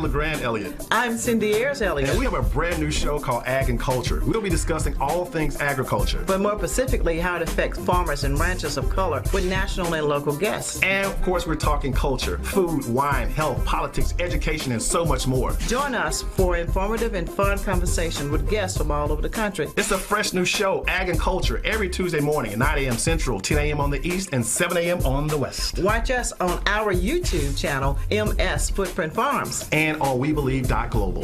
LeGrand Elliott. I'm Cindy Ayers Elliott. And we have a brand new show called Ag and Culture. We'll be discussing all things agriculture. But more specifically, how it affects farmers and ranchers of color with national and local guests. And of course, we're talking culture, food, wine, health, politics, education, and so much more. Join us for informative and fun conversation with guests from all over the country. It's a fresh new show, Ag and Culture, every Tuesday morning at 9 a.m. Central, 10 a.m. on the East, and 7 a.m. on the West. Watch us on our YouTube channel, MS Footprint Farms. And on WeBelieve.global.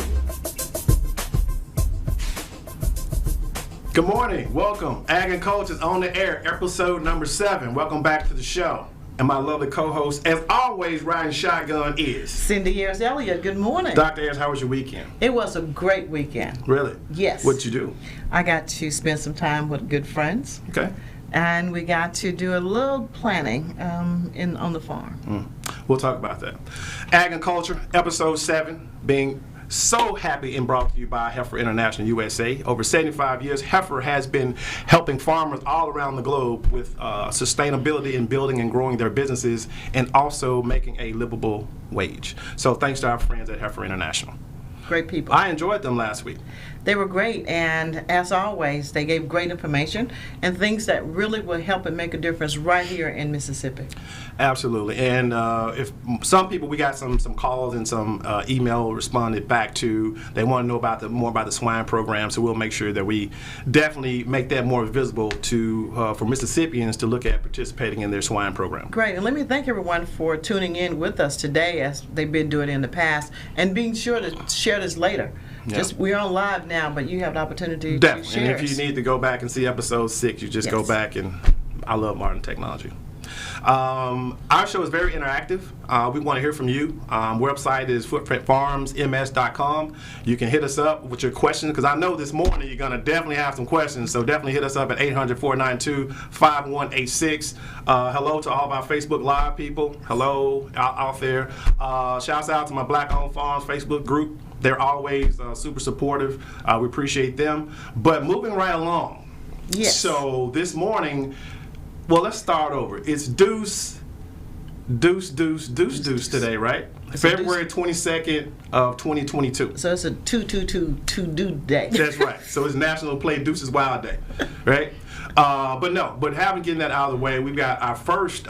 Good morning. Welcome. Ag and Culture is on the air, episode number 7. Welcome back to the show. And my lovely co-host, as always, riding shotgun is Cindy Ayers Elliott. Good morning. Dr. Ayers, how was your weekend? It was a great weekend. Really? Yes. What'd you do? I got to spend some time with good friends. Okay. And we got to do a little planning on the farm. We'll talk about that. Ag and Culture, episode 7, being so happy and brought to you by Heifer International USA. Over 75 years, Heifer has been helping farmers all around the globe with sustainability in building and growing their businesses and also making a livable wage. So thanks to our friends at Heifer International. Great people. I enjoyed them last week. They were great, and as always, they gave great information and things that really will help and make a difference right here in Mississippi. Absolutely, and if some people, we got some calls and some email responded back to, they want to know about more about the swine program, so we'll make sure that we definitely make that more visible to for Mississippians to look at participating in their swine program. Great, and let me thank everyone for tuning in with us today as they've been doing in the past, and being sure to share this later. Yep. We're on live now, but you have the opportunity to share. And if you need to go back and see episode 6, you just go back, and I love modern technology. Our show is very interactive. We want to hear from you. Website is footprintfarmsms.com. You can hit us up with your questions, because I know this morning you're going to definitely have some questions, so definitely hit us up at 800-492-5186. Hello to all of our Facebook Live people. Hello out there. Shouts out to my Black Owned Farms Facebook group. They're always super supportive. We appreciate them. But moving right along. Yes. So this morning, well, let's start over. It's Deuce today, right? It's February 22nd of 2022. So it's a 2-2-2 day. That's right. So it's National Play Deuce's Wild Day, right? But having getting that out of the way, we've got our first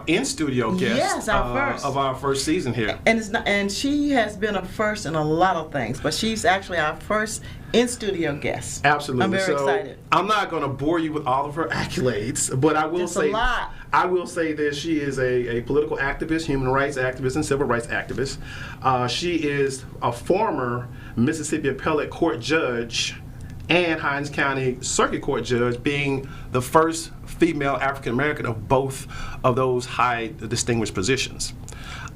in-studio guest. Yes, our first of our first season here. And she has been a first in a lot of things, but she's actually our first in-studio guest. Absolutely. I'm very excited. I'm not going to bore you with all of her accolades, but I will say that she is a political activist, human rights activist, and civil rights activist. She is a former Mississippi Appellate Court judge and Hinds County Circuit Court judge, being the first female African American of both of those high distinguished positions.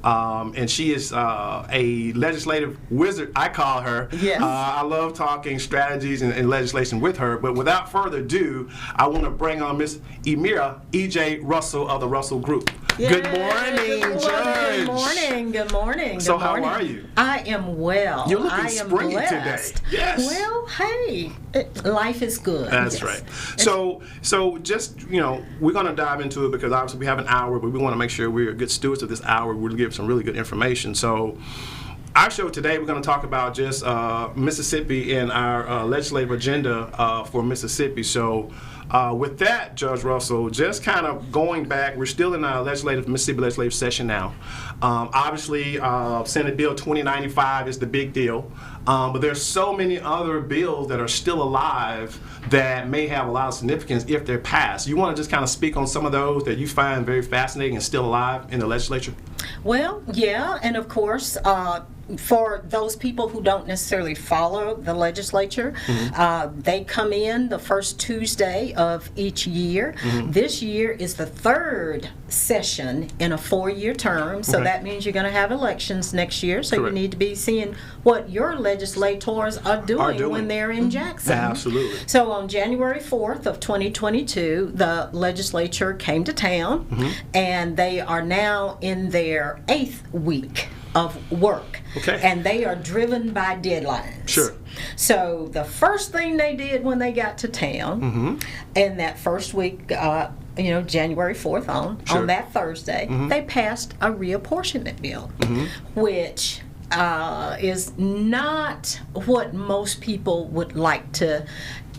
And she is a legislative wizard, I call her. Yes. I love talking strategies and legislation with her. But without further ado, I want to bring on Miss Ermea E.J. Russell of the Russell Group. Yay. Good morning, Judge. Good morning. So how are you? I am well. You're looking I am springy blessed. today. Yes. Well, hey, life is good. That's right. So just, we're going to dive into it because obviously we have an hour, but we want to make sure we're good stewards of this hour. We'll give some really good information. So our show today, we're going to talk about just Mississippi and our legislative agenda for Mississippi. So with that, Judge Russell, just kind of going back, we're still in our Mississippi legislative session now. Obviously, Senate Bill 2095 is the big deal, but there's so many other bills that are still alive that may have a lot of significance if they're passed. You want to just kind of speak on some of those that you find very fascinating and still alive in the legislature? Well, yeah, and of course, for those people who don't necessarily follow the legislature, they come in the first Tuesday of each year. This year is the third session in a 4-year term, so that means you're going to have elections next year, so you need to be seeing what your legislators are doing when they're in Jackson. Absolutely. So on January 4th of 2022, the legislature came to town, and they are now in their 8th week of work. Okay. And they are driven by deadlines. Sure. So the first thing they did when they got to town, in that first week, January 4th on that Thursday, they passed a reapportionment bill, which is not what most people would like to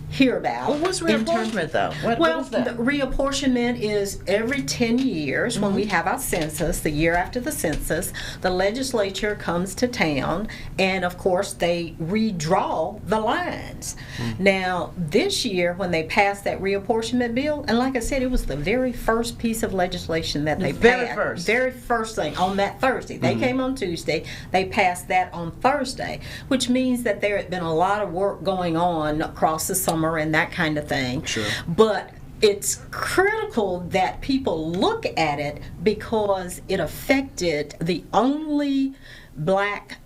hear about. Well, what's reapportionment, though? What is that? The reapportionment is every 10 years when we have our census, the year after the census, the legislature comes to town, and of course they redraw the lines. Now, this year when they passed that reapportionment bill, and like I said, it was the very first piece of legislation that they passed. Very first thing on that Thursday. They came on Tuesday, they passed that on Thursday, which means that there had been a lot of work going on across the summer and that kind of thing. Sure. But it's critical that people look at it because it affected the only black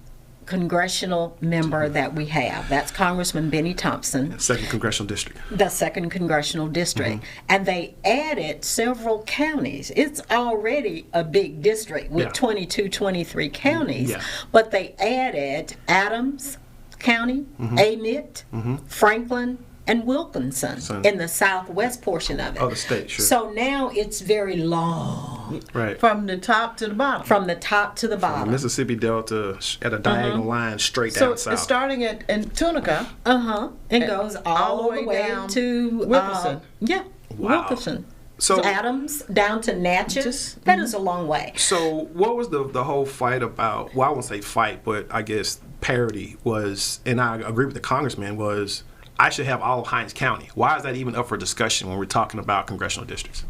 congressional member that we have. That's Congressman Benny Thompson. Second congressional district. The second congressional district. And they added several counties. It's already a big district with 22, 23 counties. But they added Adams County, Amite, Franklin, and Wilkinson in the southwest portion of it. Oh, the state, sure. So now it's very long. Right. From the top to the bottom. From the top to the From bottom. the Mississippi Delta at a diagonal line straight down So south. it's starting in Tunica. It goes all the way down to Wilkinson. Wow. Wilkinson. So Adams down to Natchez. That is a long way. So what was the whole fight about? Well, I won't say fight, but I guess parity was, and I agree with the congressman, was I should have all of Hinds County. Why is that even up for discussion when we're talking about congressional districts?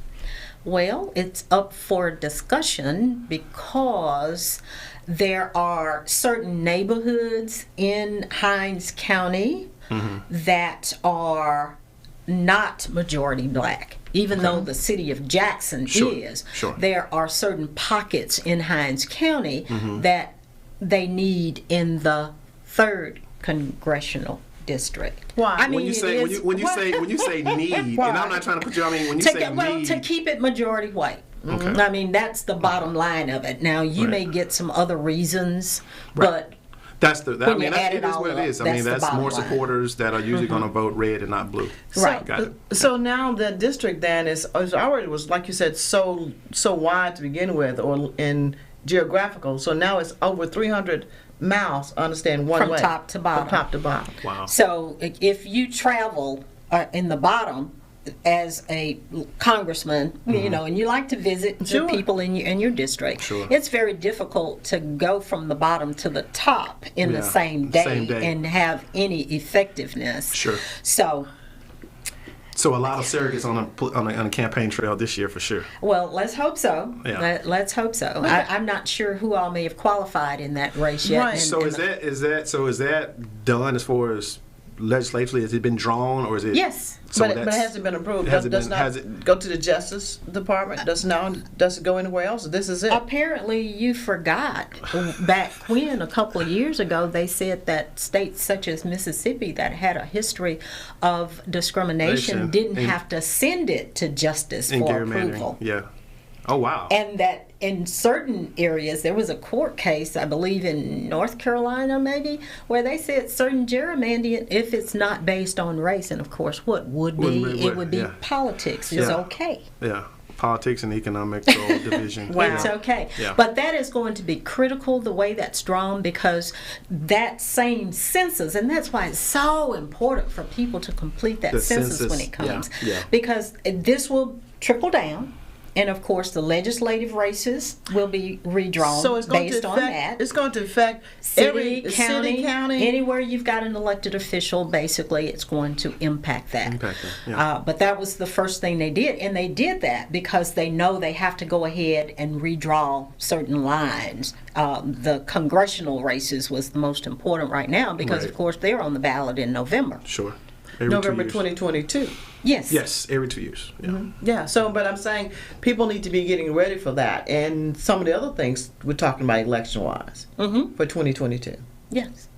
Well, it's up for discussion because there are certain neighborhoods in Hinds County that are not majority black. Even though the city of Jackson is, there are certain pockets in Hinds County that they need in the 3rd congressional district. Why? I mean, when you say need, and I'm not trying to put you. I mean, when you say need, to keep it majority white. I mean, that's the bottom line of it. Now, you may get some other reasons, but that's it is what it up, is. I mean, that's more line. supporters that are usually going to vote red and not blue. Right. Got it. So now the district then is already was, like you said, so wide to begin with, or in geographical. So now it's over 300 miles. Understand one way from top to bottom. From top to bottom. Wow. So if you travel in the bottom as a congressman, you know, and you like to visit the people in your district, it's very difficult to go from the bottom to the top in the same day and have any effectiveness. So a lot of surrogates on a campaign trail this year for sure. Well, let's hope so. Yeah. Let's hope so. I'm not sure who all may have qualified in that race yet. Right. So is that done as far as legislatively? Has it been drawn, or is it? Yes. So but it hasn't been approved. Has Does not go to the Justice Department? Does it go anywhere else? This is it. Apparently, you forgot back when a couple of years ago they said that states such as Mississippi that had a history of discrimination didn't have to send it to justice for approval. Yeah. Oh wow. And that in certain areas, there was a court case, I believe in North Carolina maybe, where they said certain gerrymandering, if it's not based on race, and of course what would be, it would be politics, is okay. Yeah. Politics and economic division. It's okay. Yeah. But that is going to be critical, the way that's drawn, because that same census, and that's why it's so important for people to complete that census when it comes, because this will trickle down. And of course, the legislative races will be redrawn based on that. It's going to affect city, county, anywhere you've got an elected official. Basically, it's going to impact that. But that was the first thing they did, and they did that because they know they have to go ahead and redraw certain lines. The congressional races was the most important right now because, of course, they're on the ballot in November. November 2022. Yes, every 2 years. Yeah. So, but I'm saying people need to be getting ready for that, and some of the other things we're talking about election-wise for 2022. Yes.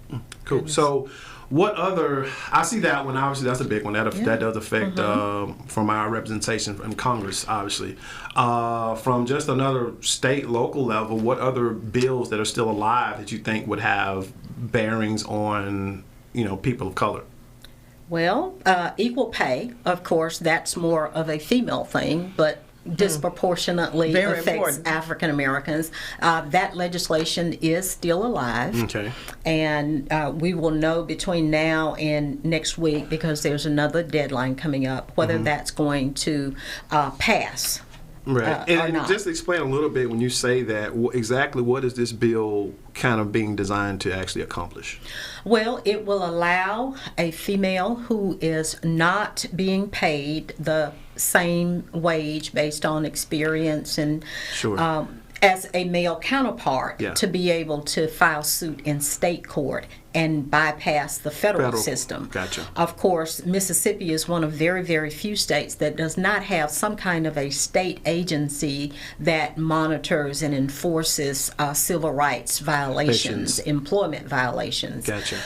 Cool. Goodness. So, what other? I see that one. Obviously, that's a big one. That does affect from our representation in Congress. Obviously, from just another state, local level, what other bills that are still alive that you think would have bearings on people of color? Well, equal pay, of course, that's more of a female thing, but disproportionately Very affects important. African Americans. That legislation is still alive. Okay. And we will know between now and next week, because there's another deadline coming up, whether that's going to pass. Right. Or And not. just explain a little bit when you say that, exactly what is this bill kind of being designed to actually accomplish? Well, it will allow a female who is not being paid the same wage based on experience and Sure. as a male counterpart Yeah. to be able to file suit in state court and bypass the federal system. Gotcha. Of course, Mississippi is one of very, very few states that does not have some kind of a state agency that monitors and enforces civil rights violations, employment violations. Gotcha.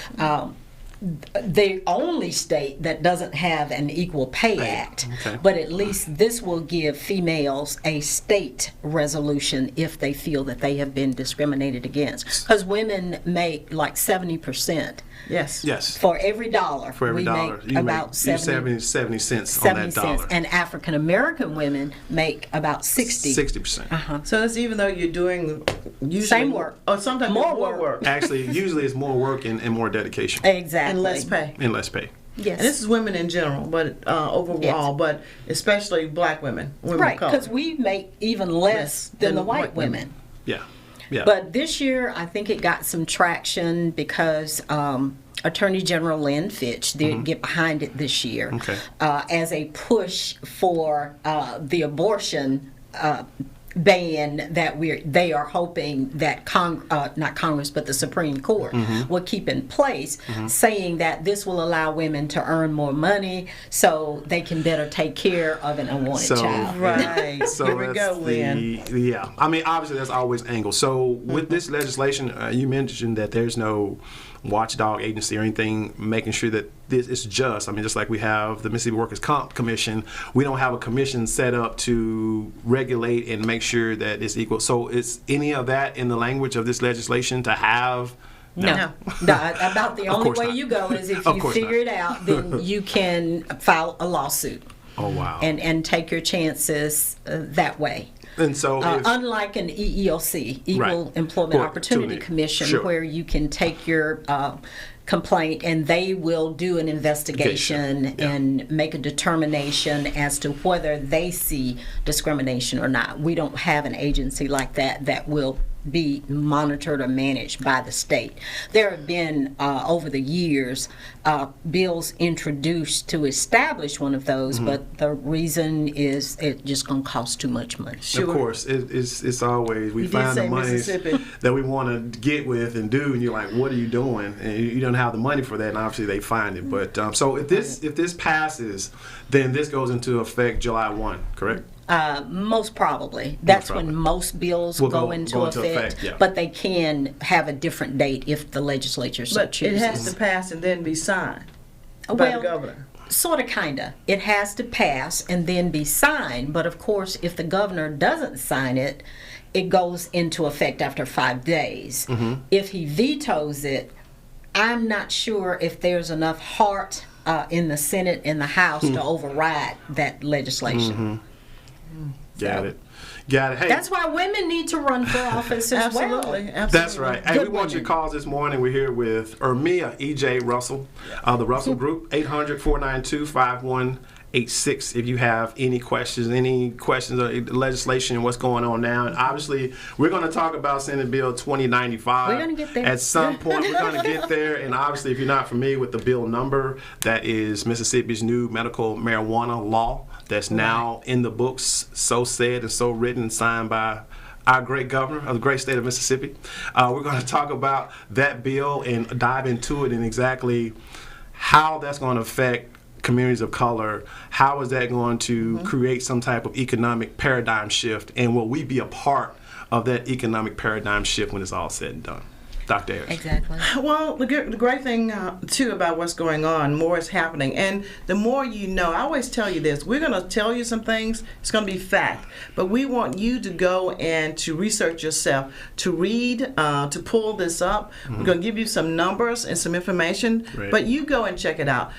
The only state that doesn't have an Equal Pay Act, okay. but at least this will give females a state resolution if they feel that they have been discriminated against. Because women make like 70%. Yes. Yes. For every dollar, For every we dollar, make you about make 70 70 cents on 70 that dollar. cents. And African American women make about 60. 60%. So that's even though you're doing usually Same work. or sometimes More more work. Actually, usually it's more work and more dedication Exactly. And less pay. and less pay. Yes. And this is women in general, but overall, but especially black women of Right, color. because we make even less than the white women. Yeah. Yeah. But this year, I think it got some traction because Attorney General Lynn Fitch did get behind it this year Okay. as a push for the abortion ban that they are hoping that not Congress but the Supreme Court will keep in place, saying that this will allow women to earn more money so they can better take care of an unwanted child. Right. So Here we that's go, Lynn. yeah. I mean, obviously, there's always angles. So with this legislation, you mentioned that there's no watchdog agency or anything making sure that this is just. I mean, just like we have the Mississippi Workers' Comp Commission, we don't have a commission set up to regulate and make sure that it's equal. So is any of that in the language of this legislation to have? No. About the only course way not. you go is if Of you course figure not. it out, then you can file a lawsuit Oh, wow. and take your chances that way. And so if, Unlike an EEOC, Equal Right. Employment Well, Opportunity Commission, sure. where you can take your complaint and they will do an investigation Yeah. and make a determination as to whether they see discrimination or not. We don't have an agency like that will be monitored or managed by the state. There have been, over the years, bills introduced to establish one of those, but the reason is it's just going to cost too much money. of course, it's always we You did find say the money Mississippi. that we want to get with and do, and you're like, what are you doing? And you don't have the money for that, and obviously they find it. But so if this passes, then this goes into effect July 1, correct? Most probably. That's probably. when most bills Will go go into effect. yeah. But they can have a different date if the legislature so But it chooses. has to pass and then be signed by Well, the governor. Sort of, kind of. It has to pass and then be signed. But of course, if the governor doesn't sign it, it goes into effect after 5 days. If he vetoes it, I'm not sure if there's enough heart in the Senate and the House to override that legislation. Got it. Hey, That's why women need to run for office as well. Absolutely. that's right. Hey, Good we want your women. calls this morning. We're here with Ermea E.J. Russell, the Russell Group, 800-492-5186. If you have any questions on the legislation and what's going on now. And obviously, we're going to talk about Senate Bill 2095. We're gonna get there. At some point, we're going to get there. And obviously, if you're not familiar with the bill number, that is Mississippi's new medical marijuana law that's now in the books, so said and so written and signed by our great governor of the great state of Mississippi. We're going to talk about that bill and dive into it and exactly how that's going to affect communities of color. How is that going to create some type of economic paradigm shift, and will we be a part of that economic paradigm shift when it's all said and done? Dr. Ayers. Exactly. Well, the great thing, too, about what's going on, more is happening. And the more you know, I always tell you this, we're going to tell you some things, it's going to be fact. But we want you to go and to research yourself, to read, to pull this up. We're going to give you some numbers and some information, Right. but you go and check it out.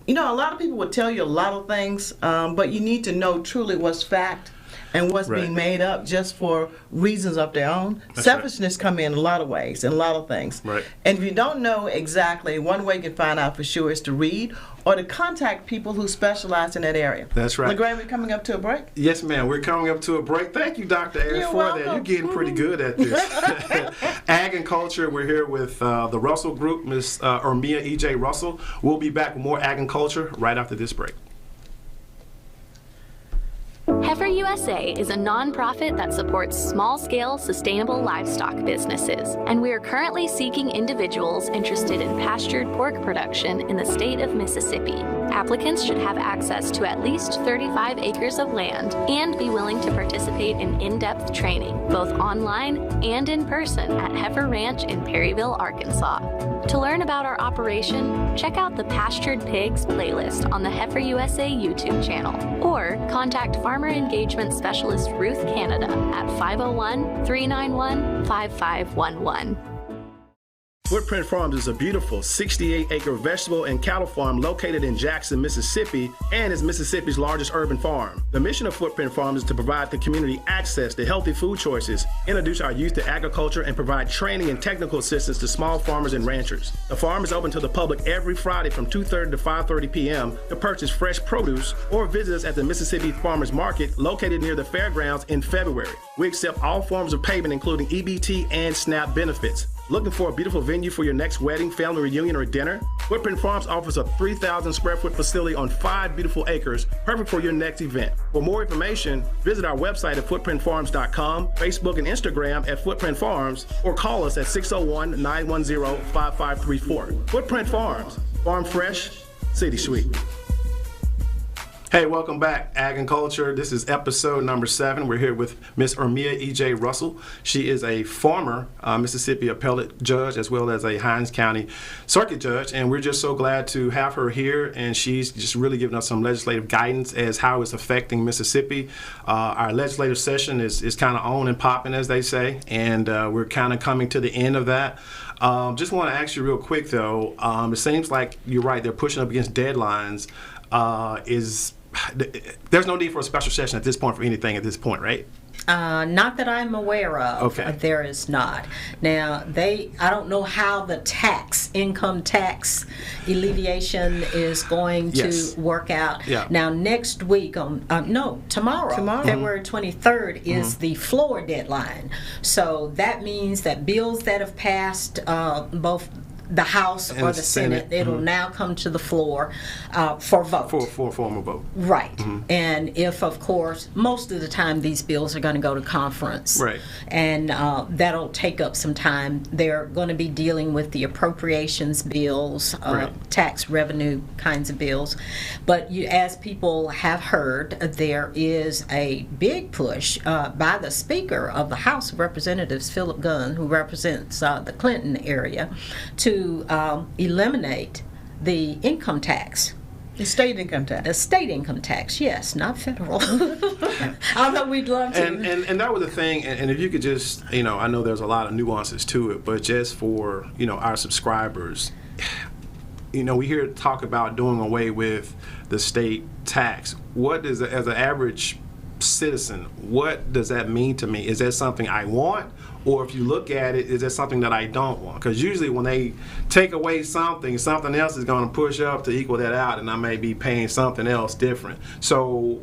You know, a lot of people will tell you a lot of things, but you need to know truly what's fact and what's Right. being made up just for reasons of their own. That's Selfishness come in a lot of ways, in a lot of things. Right. And if you don't know exactly, one way you can find out for sure is to read or to contact people who specialize in that area. That's right. LeGray, we're coming up to a break. Yes, ma'am. We're coming up to a break. Thank you, Dr. Ayers, You're for that. You're welcome. getting pretty good at this. Ag and Culture, we're here with the Russell Group, Ms. Ermea E.J. Russell. We'll be back with more Ag and Culture right after this break. Heifer USA is a nonprofit that supports small-scale, sustainable livestock businesses, and we are currently seeking individuals interested in pastured pork production in the state of Mississippi. Applicants should have access to at least 35 acres of land and be willing to participate in in-depth training, both online and in person at Heifer Ranch in Perryville, Arkansas. To learn about our operation, check out the Pastured Pigs playlist on the Heifer USA YouTube channel, or contact Farmer Engagement Specialist Ruth Canada at 501-391-5511. Footprint Farms is a beautiful 68-acre vegetable and cattle farm located in Jackson, Mississippi, and is Mississippi's largest urban farm. The mission of Footprint Farms is to provide the community access to healthy food choices, introduce our youth to agriculture, and provide training and technical assistance to small farmers and ranchers. The farm is open to the public every Friday from 2:30 to 5:30 p.m. to purchase fresh produce or visit us at the Mississippi Farmers Market located near the fairgrounds in February. We accept all forms of payment, including EBT and SNAP benefits. Looking for a beautiful venue for your next wedding, family reunion, or dinner? Footprint Farms offers a 3,000 square foot facility on 5 beautiful acres, perfect for your next event. For more information, visit our website at footprintfarms.com, Facebook and Instagram at Footprint Farms, or call us at 601-910-5534. Footprint Farms, farm fresh, city sweet. Hey, welcome back, Ag and Culture. This is episode number 7. We're here with Ms. Ermea E.J. Russell. She is a former Mississippi Appellate judge as well as a Hinds County Circuit judge, and we're just so glad to have her here, and she's just really giving us some legislative guidance as how it's affecting Mississippi. Our legislative session is kind of on and popping, as they say, and we're kind of coming to the end of that. Just want to ask you real quick, though. It seems like you're right. They're pushing up against deadlines. There's no need for a special session at this point for anything at this point, right? Not that I'm aware of. Okay. There is not. Now, I don't know how the income tax alleviation is going Yes. to work out. Yeah. Now, next week, tomorrow, February 23rd is the floor deadline. So that means that bills that have passed both the House And or the the Senate, it'll now come to the floor for vote. For a formal vote. Right. And if, of course, most of the time these bills are going to go to conference. Right. And that'll take up some time. They're going to be dealing with the appropriations bills, Right. tax revenue kinds of bills. But as people have heard, there is a big push by the Speaker of the House of Representatives, Philip Gunn, who represents the Clinton area, to eliminate the income tax. The state income tax. The state income tax, yes, not federal. Although we'd love to. And that was the thing, and if you could just, I know there's a lot of nuances to it, but just for, our subscribers, we hear talk about doing away with the state tax. What does, as an average citizen, what does that mean to me? Is that something I want? Or if you look at it, is that something that I don't want? Because usually when they take away something else is going to push up to equal that out, and I may be paying something else different. So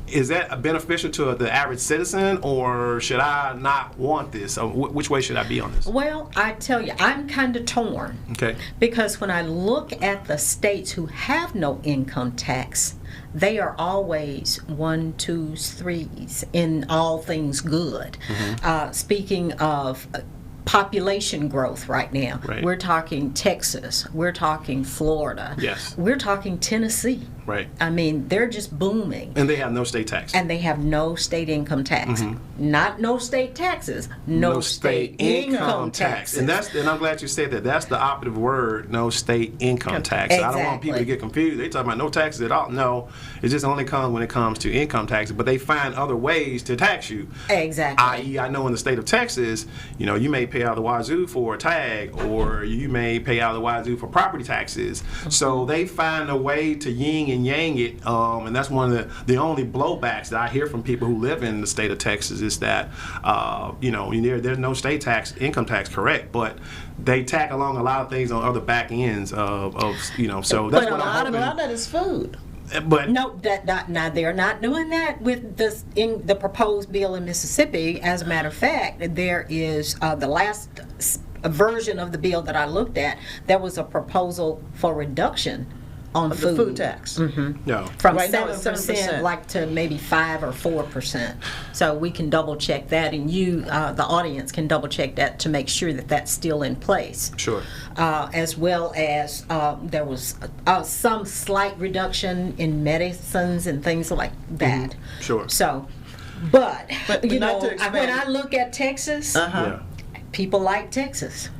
is that beneficial to the average citizen, or should I not want this? So which way should I be on this? Well, I tell you, I'm kind of torn. Okay. Because when I look at the states who have no income tax, they are always 1, 2, 3s in all things good. Speaking of population growth right now, Right. we're talking Texas, we're talking Florida, Yes. we're talking Tennessee. Right. I mean, they're just booming. And they have no state tax. And they have no state income tax. Not no state taxes, no state income taxes. And I'm glad you said that. That's the operative word, no state income tax. I don't want people to Exactly. get confused. They talking about no taxes at all. No, it just only comes when it comes to income taxes. But they find other ways to tax you. Exactly. I.e., I know in the state of Texas, you may pay out of the wazoo for a tag, or you may pay out of the wazoo for property taxes. So they find a way to yin and yang it, and that's one of the only blowbacks that I hear from people who live in the state of Texas is that, there's no state tax, income tax, correct, but they tack along a lot of things on other back ends of so that's what I'm hoping. A lot of that is food. But no, now they're not doing that with this in the proposed bill in Mississippi. As a matter of fact, there is the last version of the bill that I looked at. There was a proposal for reduction on of food. the food tax. Mm-hmm. no. From Right now 7% it's 7%. like to maybe 5 or 4%. So we can double check that, and you, the audience, can double check that to make sure that that's still in place. Sure. As well as there was some slight reduction in medicines and things like that. Sure. So, but you not know, to expand. when I look at Texas, Yeah. people like Texas.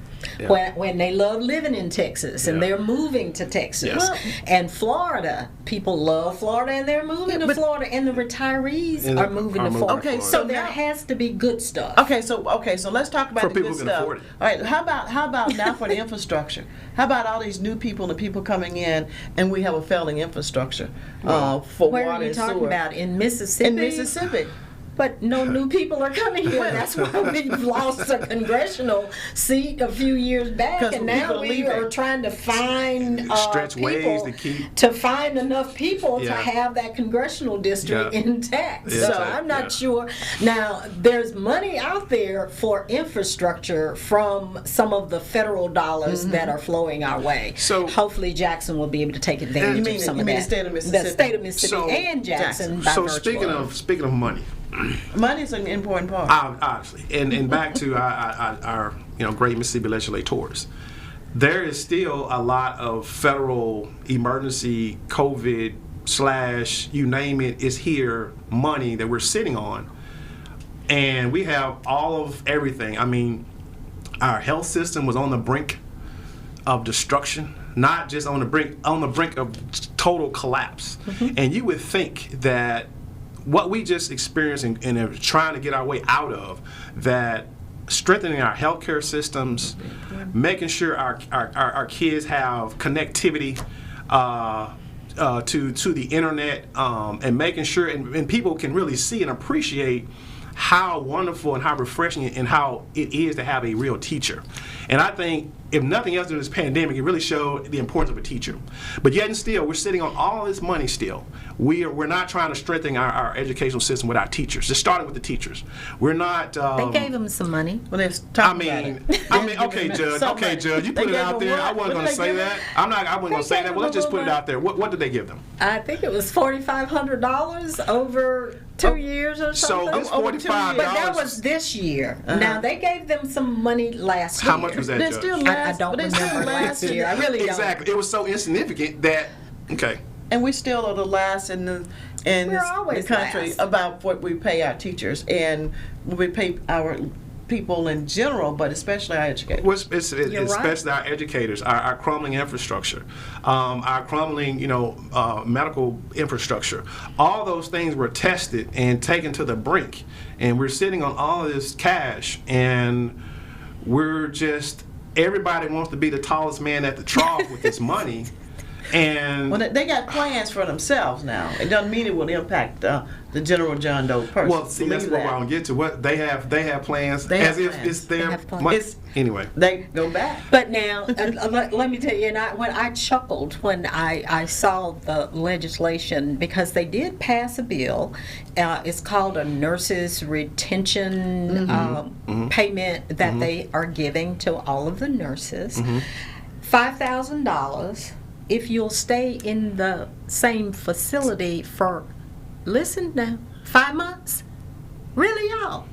Yeah. When they love living in Texas and Yeah. they're moving to Texas. Yes. And Florida, people love Florida and they're moving to Florida, and the retirees are moving to Florida. Okay, so so there now- has to be good stuff. Okay, so let's talk about For the people good who can stuff. afford it. All right, how about now for the infrastructure? How about all these new people and the people coming in, and we have a failing infrastructure for Where water are you and talking sewer? about? In Mississippi? In Mississippi. But no new people are coming here. That's why we've lost a congressional seat a few years back, 'Cause and people now are we leaving. are trying to find Stretch people ways to keep- to find enough people to Yeah. have that congressional district Yeah. intact. Yeah, So exactly. I'm not Yeah. sure. Now there's money out there for infrastructure from some of the federal dollars that are flowing our way. So- hopefully Jackson will be able to take advantage You mean- of some you of mean that. the state of Mississippi? The state of Mississippi So- and Jackson. by So virtue speaking of money, Money is an important part. obviously, and back to our great Mississippi legislators, there is still a lot of federal emergency COVID / you name it is here money that we're sitting on, and we have all of everything. I mean, our health system was on the brink of destruction, not just on the brink of total collapse. And you would think that what we just experienced and are trying to get our way out of, that strengthening our healthcare systems, making sure our kids have connectivity to the internet, and making sure and people can really see and appreciate how wonderful and how refreshing and how it is to have a real teacher. And I think, if nothing else during this pandemic, it really showed the importance of a teacher. But yet and still, we're sitting on all this money still. We're not trying to strengthen our educational system with our teachers, just starting with the teachers. We're not... They gave them some money. Well, let's talk about it. okay, Judge, you put it out there. I wasn't going to say that. I wasn't going to say that. Well, let's just put it out there. What did they give them? I think it was $4,500 over 2 years or something. So this Over 2 $45. years. But that was this year. Now they gave them some money last year. How much was that, They Judge? still I last, don't but they still remember last last year. I really don't. Exactly. It was so insignificant that, okay. And we still are the last in the We're always the country last. about what we pay our teachers and what we pay our people in general, but especially our educators. Especially our educators, our crumbling infrastructure, our crumbling, medical infrastructure. All those things were tested and taken to the brink, and we're sitting on all of this cash, and we're just, everybody wants to be the tallest man at the trough with this money. And Well, they got plans for themselves now. It doesn't mean it will impact the general John Doe person. well, see, that's Believe what I that. want to get to. What they have plans They as have if plans. it's their They have plans. money. It's- Anyway. They go back. But now, let me tell you, and when I chuckled when I saw the legislation, because they did pass a bill. It's called a nurses retention payment that they are giving to all of the nurses. $5,000 if you'll stay in the same facility for, listen now, 5 months. Really, y'all?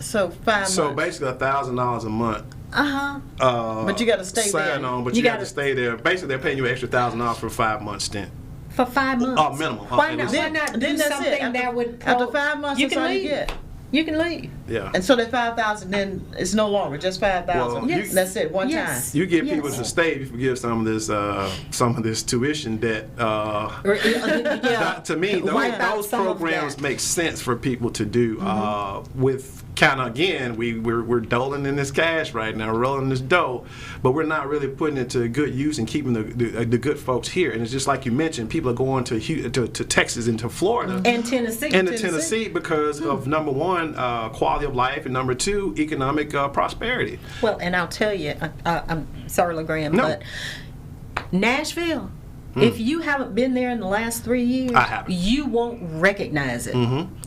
So 5 months. So basically $1,000 a month. But you got to stay sign there. on, but You you got to gotta- stay there. Basically, they're paying you an extra $1,000 for a 5-month stint. For 5 months. Minimum. Why Okay, not? listen. Why not do Then that's it. something After- that would? after 5 months, you that's can all you leave. get. You can leave. Yeah. And so that 5,000 then is no longer just 5,000. Well, Yes. That's it, one Yes. time. You get people Yes. to stay if you forgive some of this tuition debt. Yeah. To me, Wipe out those some of programs that. make sense for people to do. With kind of, again, we're doling in this cash right now, rolling this dough, but we're not really putting it to good use and keeping the good folks here. And it's just like you mentioned, people are going to Texas and to Florida And Tennessee. and to Tennessee because of number one, quality of life, and number two, economic prosperity. Well, and I'll tell you, I'm sorry, LeGrand, No. but Nashville, if you haven't been there in the last 3 years, I haven't. you won't recognize it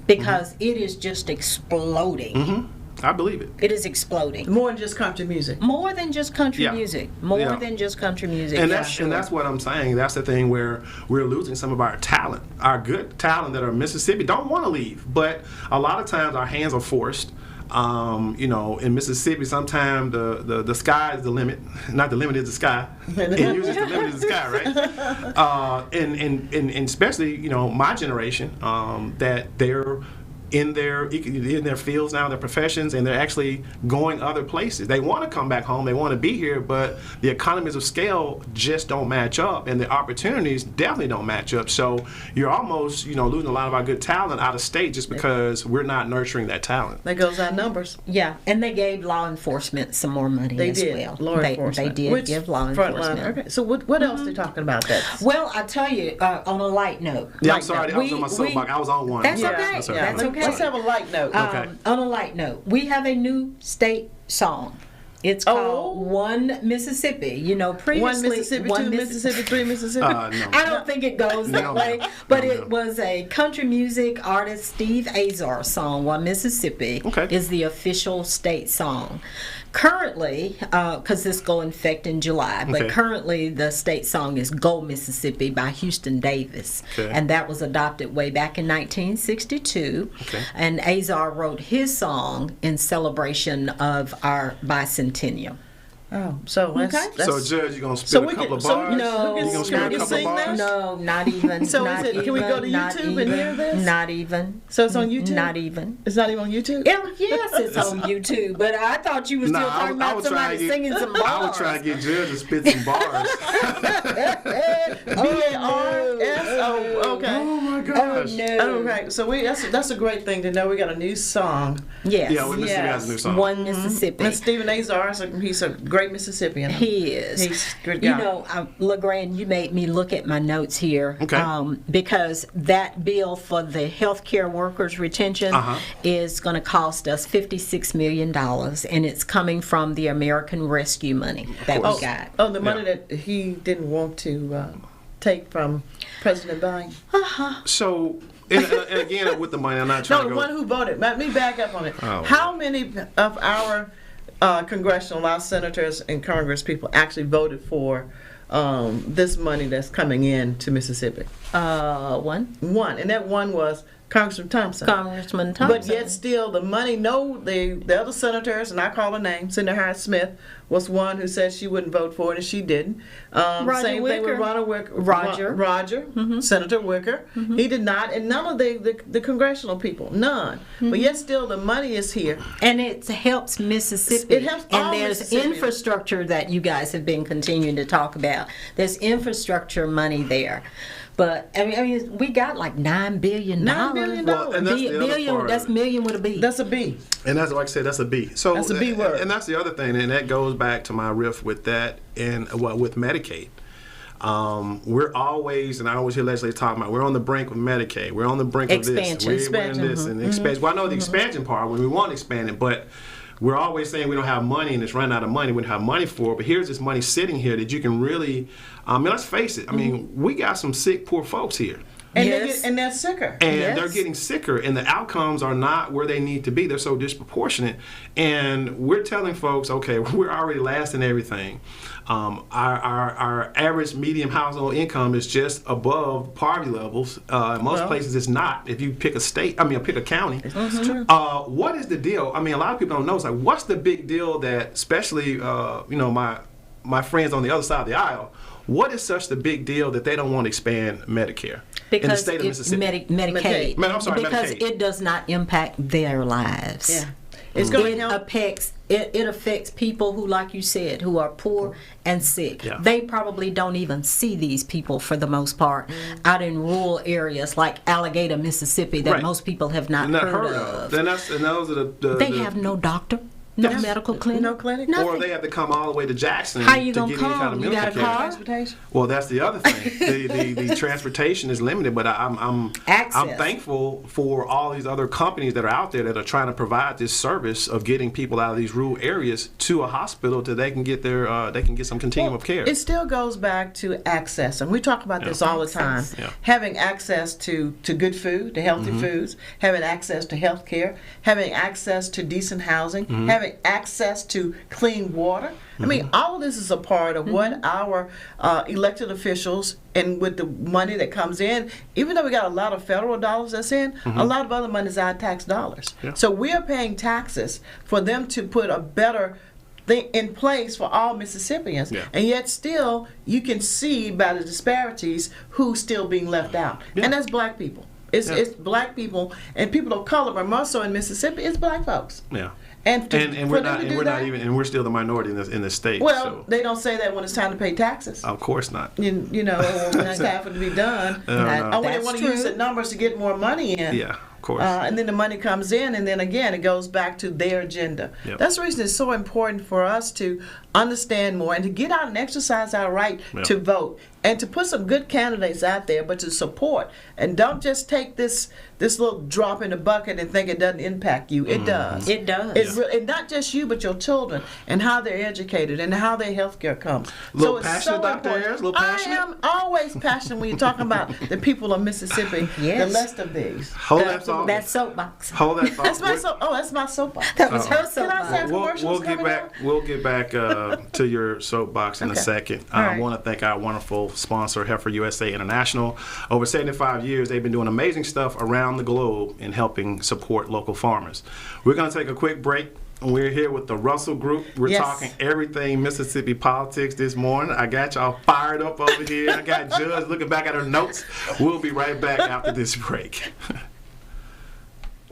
because it is just exploding. I believe it. It is exploding. More than just country music. More than just country Yeah. music. More Yeah. than just country music. And for that's sure. and that's what I'm saying. That's the thing where we're losing some of our talent, our good talent that are in Mississippi don't want to leave, but a lot of times our hands are forced. In Mississippi, sometimes the sky is the limit. Not the limit is the sky. And usually the limit is the sky, right? And especially my generation, that they're in their fields now, their professions, and they're actually going other places. They want to come back home, they want to be here, but the economies of scale just don't match up, and the opportunities definitely don't match up. So you're almost, losing a lot of our good talent out of state just because we're not nurturing that talent. That goes our numbers. Yeah, and they gave law enforcement some more money They as did. well. Law enforcement. They did Which give law front enforcement. line? Okay. So what else are they talking about that? Well, I tell you, on a light note. Yeah, I'm Like sorry, that. I was on my soapbox. I was on one. That's Yeah. okay. That's all Yeah. right. That's okay. Let's have a light note. Okay. On a light note, we have a new state song. It's called One Mississippi. Previously One Mississippi, two Mississippi, three Mississippi. No. I don't think it goes that No. way, but No. it was a country music artist, Steve Azar song. One Mississippi Okay. is the official state song. Currently, because this go in effect in July, but Okay. currently the state song is Go Mississippi by Houston Davis. Okay. And that was adopted way back in 1962. Okay. And Azar wrote his song in celebration of our bicentennial. Oh, so that's, Okay. that's So, Judge, you're going to So spit we a couple can- of so bars? No, You gonna spit not a couple of sing bars? that? No, not even. So not is it- can we go to even, not YouTube and hear even, this? Not even. So it's on YouTube? Not even. It's not even on YouTube? Yeah, yes, it's on YouTube. But I thought you were still talking about would try somebody to get- singing some bars. I would try to get Judge to spit some bars. B-A-R-S? Oh, okay. Oh my Oh gosh. no. Okay, so that's a great thing to know. We got a new song. Yes. Yeah, well, Mississippi has a new song. One Mississippi. And Stephen Azar, he's a great Mississippian. He is. He's a good guy. LeGrand, you made me look at my notes here. Okay. Because that bill for the healthcare workers retention is going to cost us $56 million, and it's coming from the American Rescue money that we got. Oh, the money that he didn't want to take from President Biden. So, and again, with the money, I'm not trying No, to the go. one who voted. Let me back up on it. Oh, How many of our our senators and Congress people actually voted for this money that's coming in to Mississippi? One. One, and that one was Congressman Thompson. Congressman Thompson. But yet still, the money, the other senators, and I call her name, Senator Hyde Smith, was one who said she wouldn't vote for it, and she didn't. Same thing with Roger, Senator Wicker. He did not, and none of the congressional people, none. But yet still, the money is here. And it helps Mississippi. It helps and all there's Mississippi. Infrastructure that you guys have been continuing to talk about. There's infrastructure money there. But I mean, we got like $9 billion. $9 billion. Well, and that's the other billion. part. That's million with a B. That's a B. And that's like I said, that's a B. So That's a B word. And that's the other thing, and that goes back to my riff with that and with Medicaid. We're always, and I always hear legislators talking about, we're on the brink of Medicaid. We're on the brink of Expansion. this. We're in this and expansion. Well, I know the expansion part when we want to expand it, but we're always saying we don't have money and it's running out of money. We don't have money for it. But here's this money sitting here that you can really, let's face it. I mean, we got some sick, poor folks here. And, Yes. they're sicker. And Yes. they're getting sicker, and the outcomes are not where they need to be. They're so disproportionate. And we're telling folks, okay, we're already last in everything. Our average median household income is just above poverty levels. In most places, it's not. If you pick a state, pick a county. That's true. What is the deal? I mean, a lot of people don't know. It's like, what's the big deal that, especially, my friends on the other side of the aisle, what is such the big deal that they don't want to expand Medicare in the state of Mississippi? Medicaid. I'm sorry, because Medicaid. it does not impact their lives. Yeah. It's going to help. It affects people who, like you said, who are poor and sick. Yeah. They probably don't even see these people for the most part out in rural areas like Alligator, Mississippi, that most people have not heard of. And those are they have no doctor. No medical clinic. No clinic. Nothing. Or they have to come all the way to Jackson How you to gonna get any kind of come? You medical got a care. car? Transportation. Well, that's the other thing. the transportation is limited, but I'm thankful for all these other companies that are out there that are trying to provide this service of getting people out of these rural areas to a hospital so they can get some continuum of care. It still goes back to access, and we talk about this all the time. Yeah. Having access to good food, to healthy foods, having access to health care, having access to decent housing, having access to clean water. I mean, all of this is a part of what our elected officials, and with the money that comes in, even though we got a lot of federal dollars that's in, a lot of other money is our tax dollars. Yeah. So we're paying taxes for them to put a better thing in place for all Mississippians. Yeah. And yet still, you can see by the disparities who's still being left out. Yeah. And that's black people. It's black people and people of color, but more so in Mississippi, it's black folks. Yeah. And we're still the minority in the state. Well, so. they don't say that when it's time to pay taxes. Of course not. You know, when it's time for it to be done. No. Or when they want to use the numbers to get more money in. Yeah, of course. And then the money comes in, and then again, it goes back to their agenda. Yep. That's the reason it's so important for us to understand more and to get out and exercise our right to vote and to put some good candidates out there, but to support. And don't just take this little drop in the bucket and think it doesn't impact you. It does. It does. It's and not just you, but your children and how they're educated and how their health care comes. Little passionate, Dr. Ayers? Little passionate? I am always passionate when you're talking about the people of Mississippi, Yes. the rest of these. Hold that thought. That soapbox. Hold that thought. That's my soapbox. That was her Can I soapbox. say commercials We'll get coming back. up? We'll get back to your soapbox in a Okay. second. All I right. want to thank our wonderful sponsor, Heifer USA International. Over 75 years, they've been doing amazing stuff around the globe in helping support local farmers. We're going to take a quick break. We're here with the Russell Group. We're Yes. talking everything Mississippi politics this morning. I got y'all fired up over here. I got Judge looking back at her notes. We'll be right back after this break.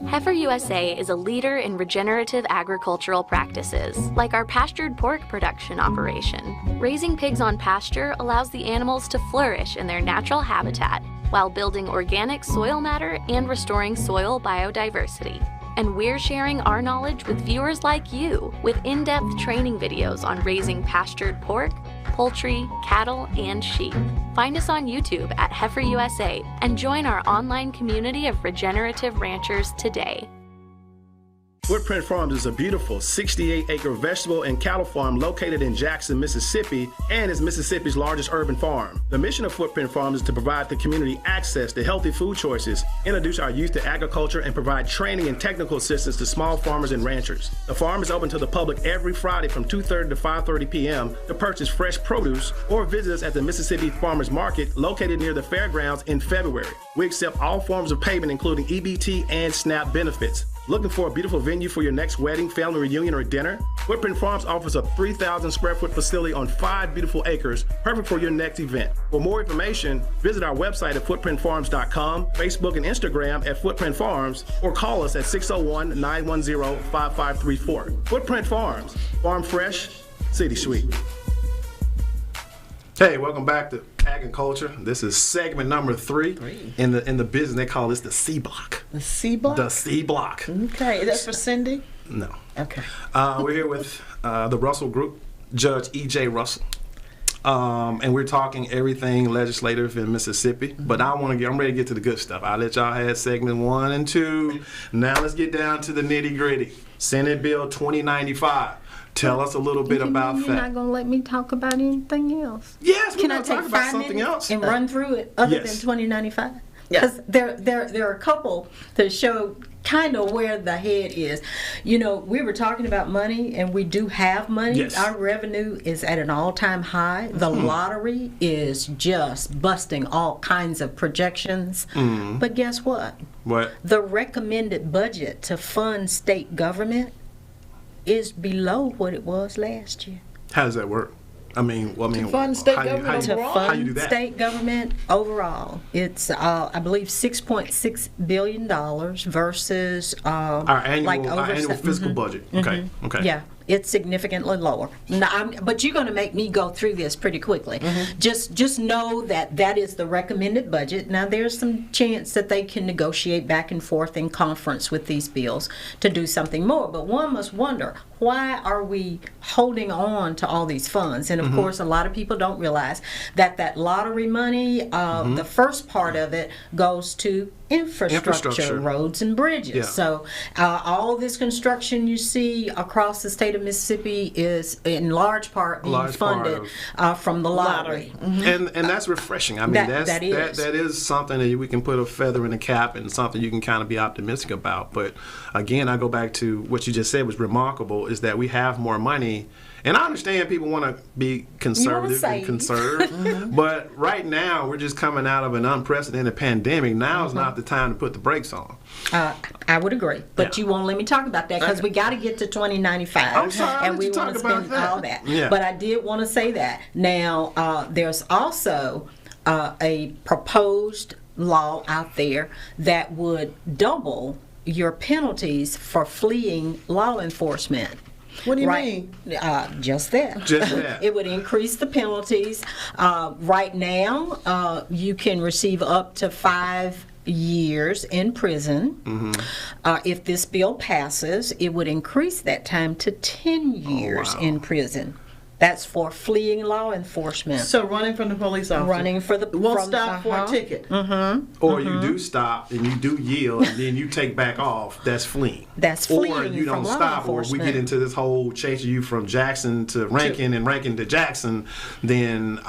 Heifer USA is a leader in regenerative agricultural practices, like our pastured pork production operation. Raising pigs on pasture allows the animals to flourish in their natural habitat while building organic soil matter and restoring soil biodiversity. And we're sharing our knowledge with viewers like you with in-depth training videos on raising pastured pork, poultry, cattle, and sheep. Find us on YouTube at Heifer USA and join our online community of regenerative ranchers today. Footprint Farms is a beautiful 68-acre vegetable and cattle farm located in Jackson, Mississippi, and is Mississippi's largest urban farm. The mission of Footprint Farms is to provide the community access to healthy food choices, introduce our youth to agriculture, and provide training and technical assistance to small farmers and ranchers. The farm is open to the public every Friday from 2:30 to 5:30 p.m. to purchase fresh produce or visit us at the Mississippi Farmers Market located near the fairgrounds in February. We accept all forms of payment, including EBT and SNAP benefits. Looking for a beautiful venue for your next wedding, family reunion, or dinner? Footprint Farms offers a 3,000 square foot facility on 5 beautiful acres, perfect for your next event. For more information, visit our website at footprintfarms.com, Facebook and Instagram at Footprint Farms, or call us at 601-910-5534. Footprint Farms, farm fresh, city sweet. Hey, welcome back to Ag and Culture. This is segment number 3. In the business. They call this the C block. The C block? The C block. Okay, that's for Cindy? No. Okay. We're here with the Russell Group, Judge E.J. Russell. And we're talking everything legislative in Mississippi. But I'm ready to get to the good stuff. I'll let y'all have segment 1 and 2. Now let's get down to the nitty gritty. Senate Bill 2095. Tell us a little bit about that. You're not going to let me talk about anything else? Yes, we're Can I going to talk take about 5 something minutes else. and run through it other Yes. than 2095? Yes. Because there are a couple that show kind of where the head is. You know, we were talking about money, and we do have money. Yes. Our revenue is at an all-time high. The lottery is just busting all kinds of projections. But guess what? What? The recommended budget to fund state government is below what it was last year. How does that work? To fund state government To overall? how you do fund that? state government overall, it's I believe $6.6 billion versus Our annual, like over annual fiscal budget. Okay. Okay. Yeah, it's significantly lower. Now, but you're going to make me go through this pretty quickly. Just know that that is the recommended budget. Now, there's some chance that they can negotiate back and forth in conference with these bills to do something more. But one must wonder, why are we holding on to all these funds? And of course, a lot of people don't realize that that lottery money, the first part of it goes to infrastructure, roads and bridges. Yeah. So all this construction you see across the state of Mississippi is in large part being funded from the lottery. And that's refreshing. I mean, That is something that we can put a feather in the cap and something you can kind of be optimistic about. But again, I go back to what you just said was remarkable, is that we have more money. And I understand people want to be conservative and conserve, but right now we're just coming out of an unprecedented pandemic. Now is not the time to put the brakes on. I would agree, but you won't let me talk about that because we got to get to 2095, I'm sorry, and we want to spend all that. Yeah. But I did want to say that. Now, there's also a proposed law out there that would double your penalties for fleeing law enforcement. What do you mean? Just that. Just that. It would increase the penalties. Right now, you can receive up to 5 years in prison. If this bill passes, it would increase that time to 10 years in prison. That's for fleeing law enforcement. So running from the police officer. Running for the won't stop for a ticket. Or you do stop and you do yield and then you take back off. That's fleeing. That's fleeing Or you don't from law stop, or we enforcement. get into this whole chasing you from Jackson to Rankin and Rankin to Jackson. Then If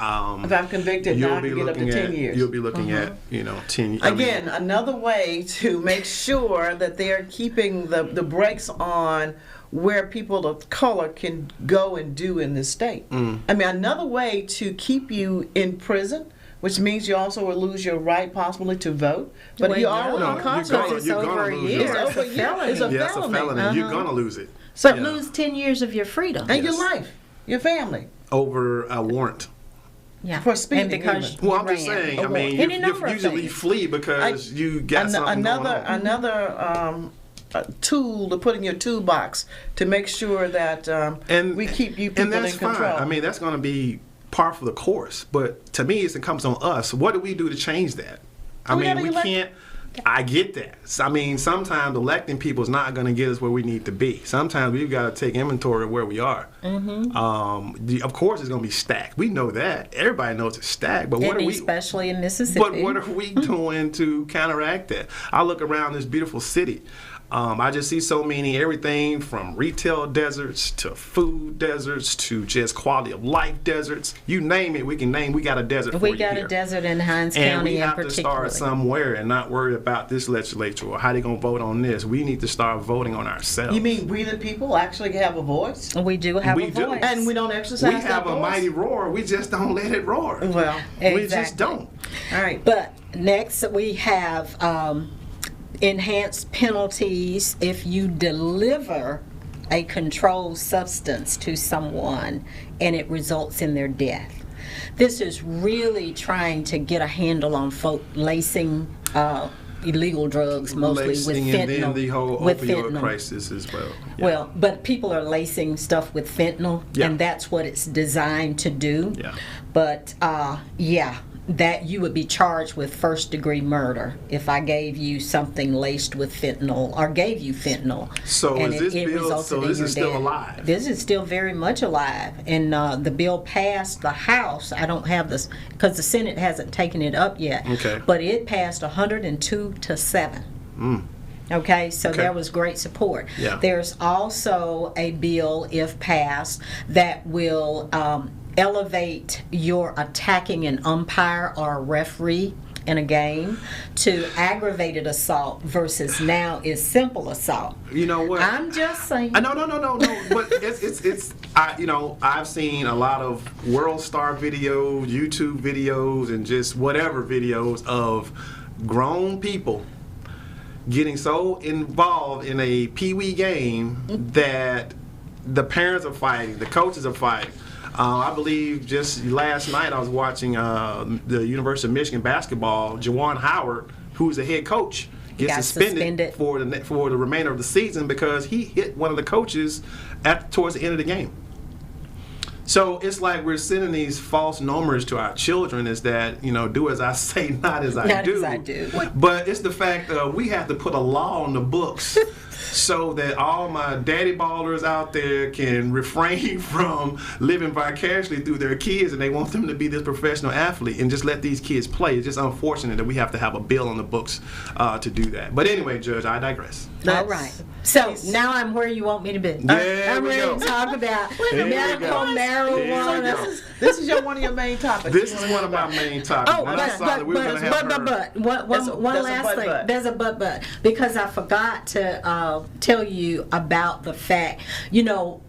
I'm convicted, now I can get up to 10 years. You'll be looking at 10 years. Again, another way to make sure that they're keeping the brakes on where people of color can go and do in this state. I mean, another way to keep you in prison, which means you also will lose your right possibly to vote. But Well, you no, are it's over a year. It's over a year. It's a Yes, felony. a felony. You're going to lose it. So lose 10 years of your freedom. And your life, your family. Over a warrant. Yeah. For speeding And because even. Well, I'm you just ran. saying, I mean, Any you number of usually things. flee because you got something going on. Another tool to put in your toolbox to make sure that we keep you people and that's in control. Fine. I mean, that's going to be par for the course. But to me, it comes on us. What do we do to change that? I mean, we can't. I get that. I mean, sometimes electing people is not going to get us where we need to be. Sometimes we've got to take inventory of where we are. Of course, it's going to be stacked. We know that. Everybody knows it's stacked. But what are we? Especially in Mississippi. But what are we doing to counteract that? I look around this beautiful city. I just see so many, everything from retail deserts to food deserts to just quality of life deserts. You name it, we can name. We got a desert for you here. We got a desert in Hinds And County we have in to particular. start somewhere and not worry about this legislature or how they're going to vote on this. We need to start voting on ourselves. You mean we the people actually have a voice? We do have We a do. voice. And we don't exercise we have that a voice? mighty roar. We just don't let it roar. Well, We just Exactly. don't. all right. But next we have enhanced penalties if you deliver a controlled substance to someone and it results in their death. This is really trying to get a handle on folk lacing illegal drugs, mostly Lacing with fentanyl. and then the whole with opioid fentanyl. crisis as well. Yeah. Well, but people are lacing stuff with fentanyl, Yeah. and that's what it's designed to do. Yeah. But that you would be charged with first-degree murder if I gave you something laced with fentanyl or gave you fentanyl. So and is this bill? resulted So in this your is still death. alive? This is still very much alive, and the bill passed the House. I don't have this because the Senate hasn't taken it up yet. Okay. But it passed 102 to 7. Okay, so Okay. there was great support. Yeah. There's also a bill, if passed, that will elevate your attacking an umpire or a referee in a game to aggravated assault versus now is simple assault. You know what? I'm just saying. No. But it's. I've seen a lot of World Star videos, YouTube videos, and just whatever videos of grown people getting so involved in a pee-wee game that the parents are fighting, the coaches are fighting. I believe just last night I was watching the University of Michigan basketball. Juwan Howard, who's the head coach, gets suspended for the remainder of the season because he hit one of the coaches towards the end of the game. So it's like we're sending these false numbers to our children, is that, do as I say, not as I do. But it's the fact that we have to put a law on the books so that all my daddy ballers out there can refrain from living vicariously through their kids, and they want them to be this professional athlete and just let these kids play. It's just unfortunate that we have to have a bill on the books to do that. But anyway, Judge, I digress. All right. So now I'm where you want me to be. I'm ready to talk about medical marijuana. This is one of your main topics. This is one of my main topics. Oh, but one last thing. There's a but. Because I forgot to tell you about the fact,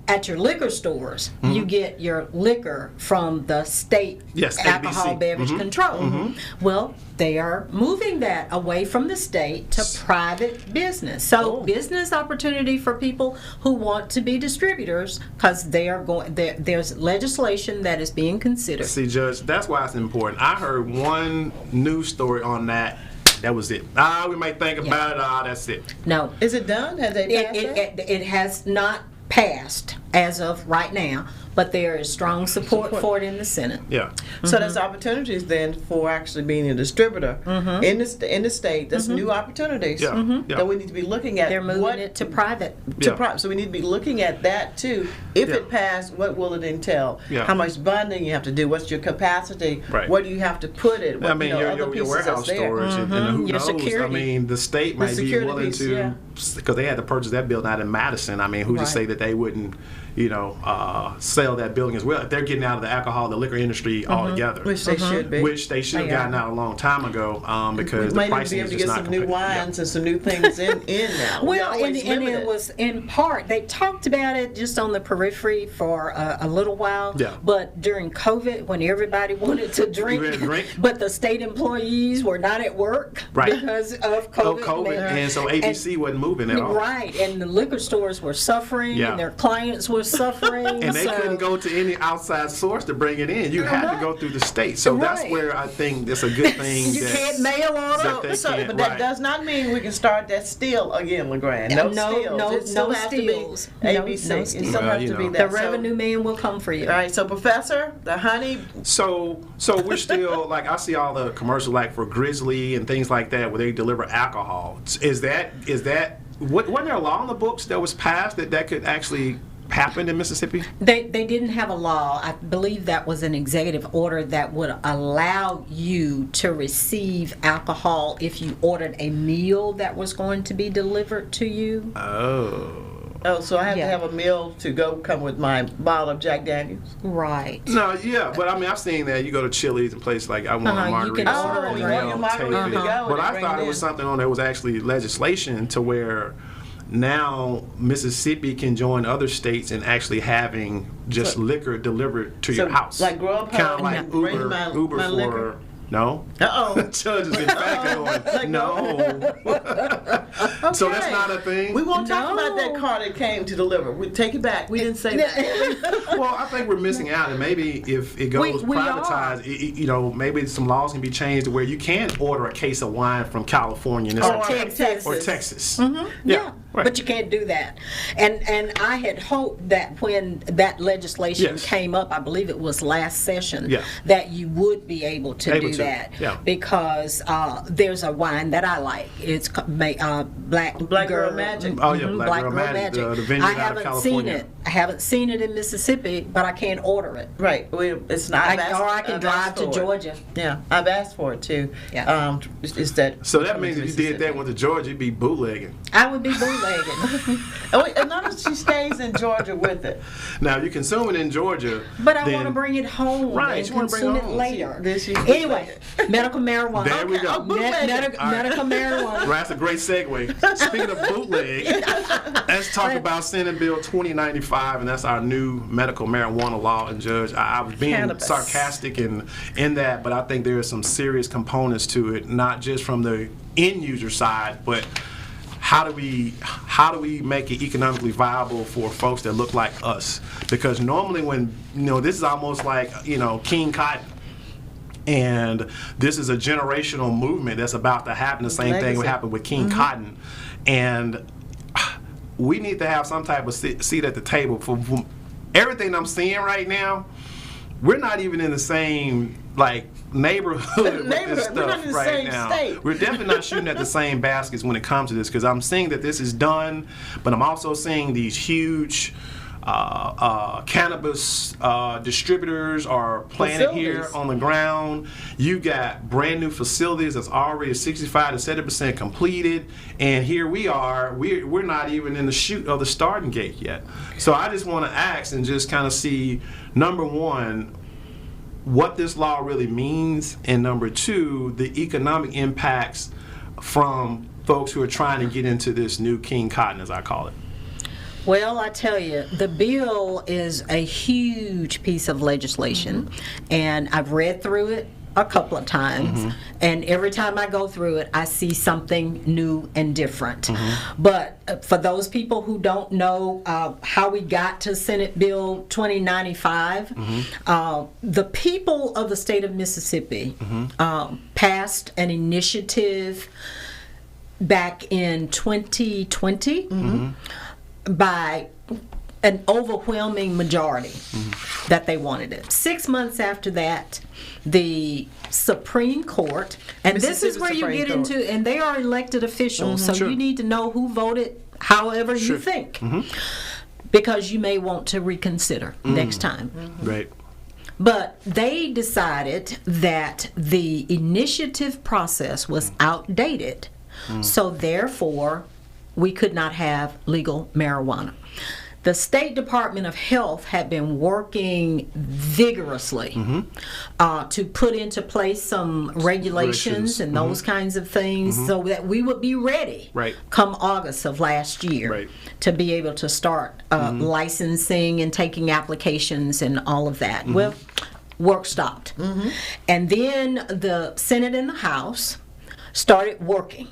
at your liquor stores, you get your liquor from the state alcohol beverage control. Well, they are moving that away from the state to private business. So business opportunity for people who want to be distributors, because there's legislation that is being considered. See, Judge, that's why it's important. I heard one news story on that. That was it. We might think about it. That's it. No. Is it done? Has they passed it? It has not passed as of right now, but there is strong support for it in the Senate. Yeah. So there's opportunities then for actually being a distributor in the state. There's new opportunities that we need to be looking at. They're moving it to private. So we need to be looking at that too. If it passed, what will it entail? How much bonding you have to do? What's your capacity? Right. Where do you have to put it? What, your warehouse storage and who knows? Security. The state might be willing to, because they had to purchase that building out in Madison. Who's to say that they wouldn't, sell that building as well if they're getting out of the alcohol, the liquor industry altogether. Which they should be. Which they should have gotten out a long time ago because the pricing is just not competitive. We might be able to get some new wines and some new things in now. Well, and it was in part, they talked about it just on the periphery for a little while. Yeah. But during COVID, when everybody wanted to drink, but the state employees were not at work because of COVID. And so ABC wasn't moving at all. Right, and the liquor stores were suffering, and their clients were suffering. And they couldn't go to any outside source to bring it in. You had to go through the state. So that's where I think it's a good thing. You can't mail order. But that does not mean we can start that still again, LeGrand. No steals. ABC. It still has to be that. The revenue man will come for you. All right. So, Professor, the honey. So we're still I see all the commercials for Grizzly and things like that where they deliver alcohol. Is that wasn't there a law in the books that was passed that could actually happened in Mississippi? They didn't have a law. I believe that was an executive order that would allow you to receive alcohol if you ordered a meal that was going to be delivered to you. Oh, so I have to have a meal to come with my bottle of Jack Daniels? Right. No, but I've seen that. You go to Chili's and places like, I want a margarita. You want your margarita to go. But I thought it was something on there was actually legislation to where now Mississippi can join other states in actually having just liquor delivered to your house. Like Grubhub, kind of like Uber for liquor. No. Judge is in fact going, no. So that's not a thing. We won't talk about that car that came to deliver. We take it back. We didn't say that. Well, I think we're missing out, and maybe if it goes privatized, maybe some laws can be changed to where you can order a case of wine from California or Texas. Yeah. Right. But you can't do that. And I had hoped that when that legislation came up, I believe it was last session, that you would be able to do that. Yeah. Because there's a wine that I like. It's Black Girl Magic. Oh, yeah, Black Girl Magic. The vineyard out of California. I haven't seen it in Mississippi, but I can't order it. Right. It's not. Or I can drive to Georgia. Yeah, I've asked for it too. Yeah. So that means if you did that went to Georgia, you'd be bootlegging. I would be bootlegging. And notice she stays in Georgia with it. Now, if you consume it in Georgia, but I want to bring it home. Right, and consume it later. Anyway, medical marijuana. There we go. Medical marijuana. Right, that's a great segue. Speaking of bootleg, let's talk about Senate Bill 2095, and that's our new medical marijuana law. And Judge, I was being sarcastic in that, but I think there are some serious components to it, not just from the end user side, but how do we make it economically viable for folks that look like us? Because normally when, this is almost like, King Cotton. And this is a generational movement that's about to happen. The same thing would happen with King Cotton. And we need to have some type of seat at the table. For everything I'm seeing right now, we're not even in the same neighborhood with this stuff right now. State. We're definitely not shooting at the same baskets when it comes to this, because I'm seeing that this is done, but I'm also seeing these huge cannabis distributors are planted here on the ground. You got brand new facilities that's already 65 to 70% completed, and here we are. We're not even in the chute of the starting gate yet. So I just want to ask and just kind of see, number one, what this law really means, and number two, the economic impacts from folks who are trying to get into this new King Cotton, as I call it. Well, I tell you, the bill is a huge piece of legislation, and I've read through it a couple of times, and every time I go through it, I see something new and different. But for those people who don't know how we got to Senate Bill 2095, the people of the state of Mississippi passed an initiative back in 2020 by an overwhelming majority that they wanted it. 6 months after that, the Supreme Court, and this is where you get into, and they are elected officials, so you need to know who voted however you think, because you may want to reconsider next time. Right. But they decided that the initiative process was outdated, so therefore we could not have legal marijuana. The State Department of Health had been working vigorously to put into place some regulations and those kinds of things so that we would be ready come August of last year to be able to start licensing and taking applications and all of that. Well, work stopped. And then the Senate and the House started working.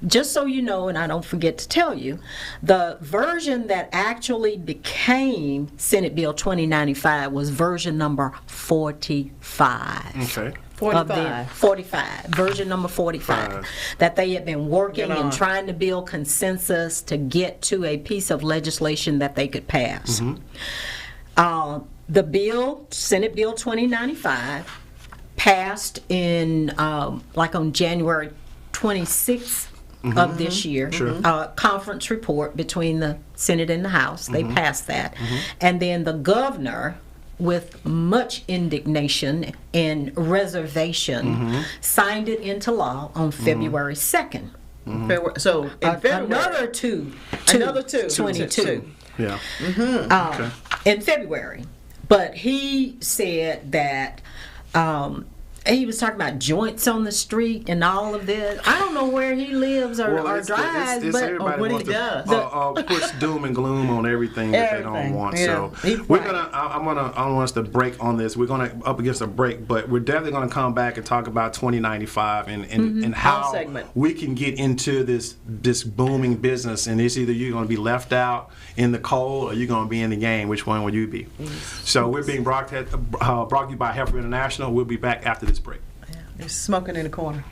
Just so you know, and I don't forget to tell you, the version that actually became Senate Bill 2095 was version number 45. Okay. 45. Version number 45. That they had been working and trying to build consensus to get to a piece of legislation that they could pass. The bill, Senate Bill 2095, passed in on January 26th of this year. Conference report between the Senate and the House. They passed that. And then the governor, with much indignation and reservation, signed it into law on February 2nd. So in February, another two. 22. Yeah. In February. But he said that he was talking about joints on the street and all of this. I don't know where he lives or drives, but everybody what he wants does. To push doom and gloom on everything that they don't want. So we're gonna. I want us to break on this. We're gonna up against a break, but we're definitely gonna come back and talk about 2095 and how we can get into this booming business. And it's either you're gonna be left out in the cold or you're gonna be in the game. Which one will you be? So we're being brought to you by Heifer International. We'll be back after this break. They're smoking in the corner.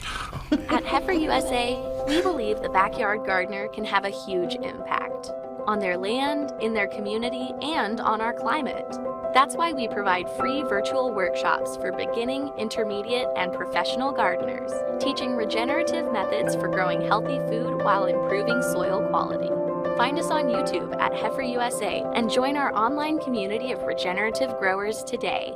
At Heifer USA, we believe the backyard gardener can have a huge impact on their land, in their community, and on our climate. That's why we provide free virtual workshops for beginning, intermediate, and professional gardeners, teaching regenerative methods for growing healthy food while improving soil quality. Find us on YouTube at Heifer USA and join our online community of regenerative growers today.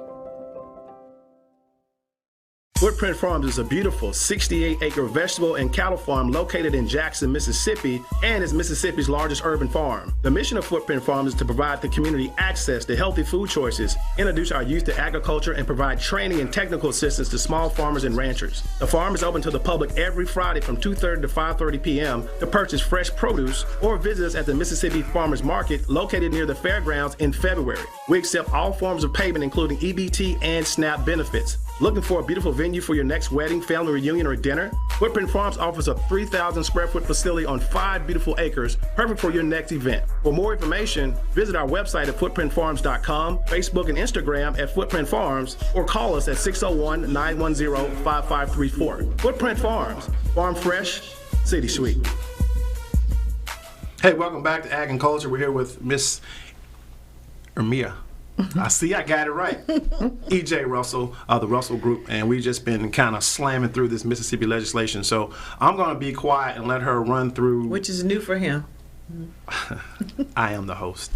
Footprint Farms is a beautiful 68-acre vegetable and cattle farm located in Jackson, Mississippi, and is Mississippi's largest urban farm. The mission of Footprint Farms is to provide the community access to healthy food choices, introduce our youth to agriculture, and provide training and technical assistance to small farmers and ranchers. The farm is open to the public every Friday from 2:30 to 5:30 p.m. to purchase fresh produce or visit us at the Mississippi Farmers Market located near the fairgrounds in February. We accept all forms of payment, including EBT and SNAP benefits. Looking for a beautiful venue for your next wedding, family reunion, or dinner? Footprint Farms offers a 3,000 square foot facility on 5 beautiful acres, perfect for your next event. For more information, visit our website at footprintfarms.com, Facebook and Instagram at Footprint Farms, or call us at 601-910-5534. Footprint Farms, farm fresh, city sweet. Hey, welcome back to Ag and Culture. We're here with Miss Ermea. I see I got it right. E.J. Russell of the Russell Group, and we've just been kind of slamming through this Mississippi legislation. So I'm going to be quiet and let her run through. Which is new for him. I am the host.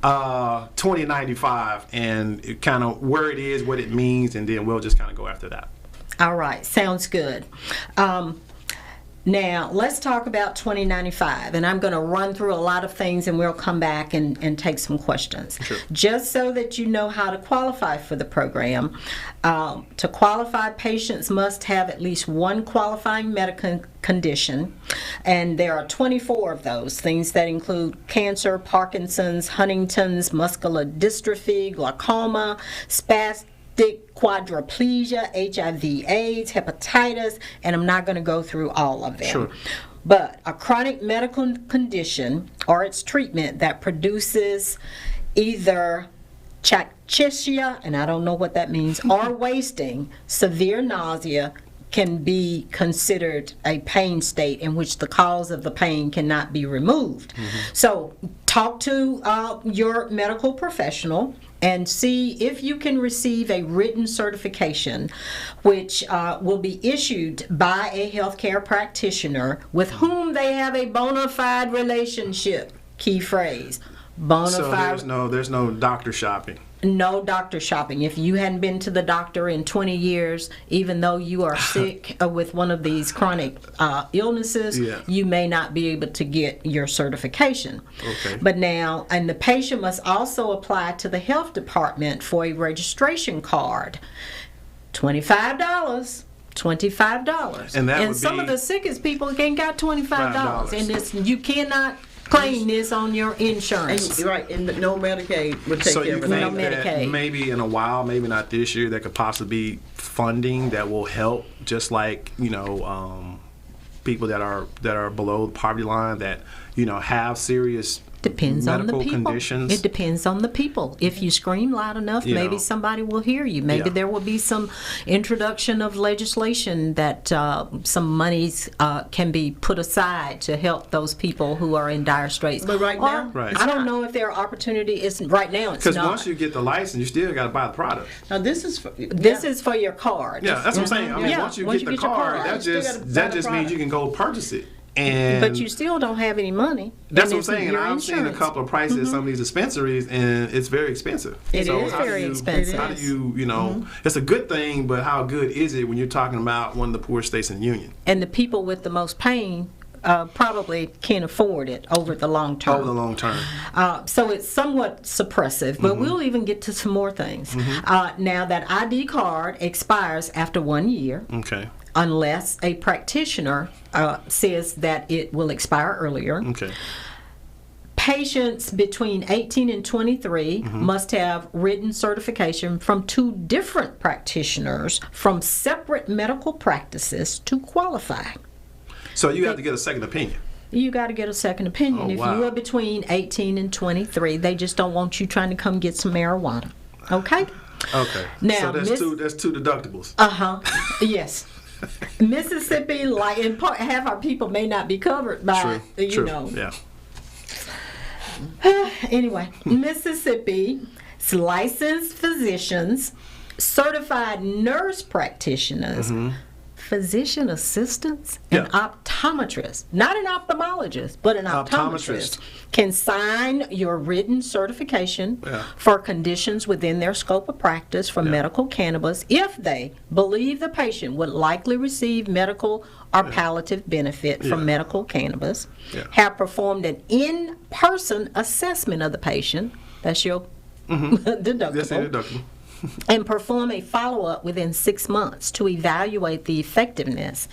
2095, and kind of where it is, what it means, and then we'll just kind of go after that. All right, sounds good. Now, let's talk about 2095, and I'm going to run through a lot of things, and we'll come back and take some questions. Sure. Just so that you know how to qualify for the program. To qualify, patients must have at least one qualifying medical condition, and there are 24 of those things that include cancer, Parkinson's, Huntington's, muscular dystrophy, glaucoma, spastic quadriplegia, HIV/AIDS, hepatitis, and I'm not going to go through all of them. Sure. But a chronic medical condition or its treatment that produces either cachexia, and I don't know what that means, or wasting, severe nausea, can be considered a pain state in which the cause of the pain cannot be removed. So talk to your medical professional and see if you can receive a written certification which will be issued by a healthcare practitioner with whom they have a bona fide relationship. Key phrase. Bona fide. So there's no doctor shopping. No doctor shopping. If you hadn't been to the doctor in 20 years, even though you are sick with one of these chronic illnesses, you may not be able to get your certification. Okay. But now, and the patient must also apply to the health department for a registration card. $25. And some of the sickest people ain't got $25. And you cannot claim this on your insurance. And no Medicaid would take care of it. So you think that maybe in a while, maybe not this year, there could possibly be funding that will help, just like, people that are below the poverty line that, have serious Depends on the people. Conditions. It depends on the people. If you scream loud enough, maybe somebody will hear you. Maybe there will be some introduction of legislation that some monies can be put aside to help those people who are in dire straits. But now, I don't know if there are opportunities. Right now, it's not. Because once you get the license, you still got to buy the product. Now this is for your card. Yeah, that's what I'm saying. I mean, once you get the card, that just means you can go purchase it. But you still don't have any money. That's what I'm saying. And I've seen a couple of prices at some of these dispensaries, and it's very expensive. It is very expensive. How do you, it's a good thing, but how good is it when you're talking about one of the poorest states in the union? And the people with the most pain probably can't afford it over the long term. So it's somewhat suppressive, but we'll even get to some more things. Now, that ID card expires after 1 year. Okay. Unless a practitioner says that it will expire earlier. Okay. Patients between 18 and 23 must have written certification from 2 different practitioners from separate medical practices to qualify. So you have to get a second opinion. You got to get a second opinion. If you are between 18 and 23, they just don't want you trying to come get some marijuana. Okay? Okay. Now, so that's two deductibles. Yes. Mississippi, in part, half our people may not be covered by, Yeah. Anyway, Mississippi's licensed physicians, certified nurse practitioners, physician assistants, and optometrists, not an ophthalmologist, but an optometrist, can sign your written certification for conditions within their scope of practice for medical cannabis if they believe the patient would likely receive medical or palliative benefit from medical cannabis, have performed an in-person assessment of the patient. That's your deductible. That's your deductible. and perform a follow-up within 6 months to evaluate the effectiveness,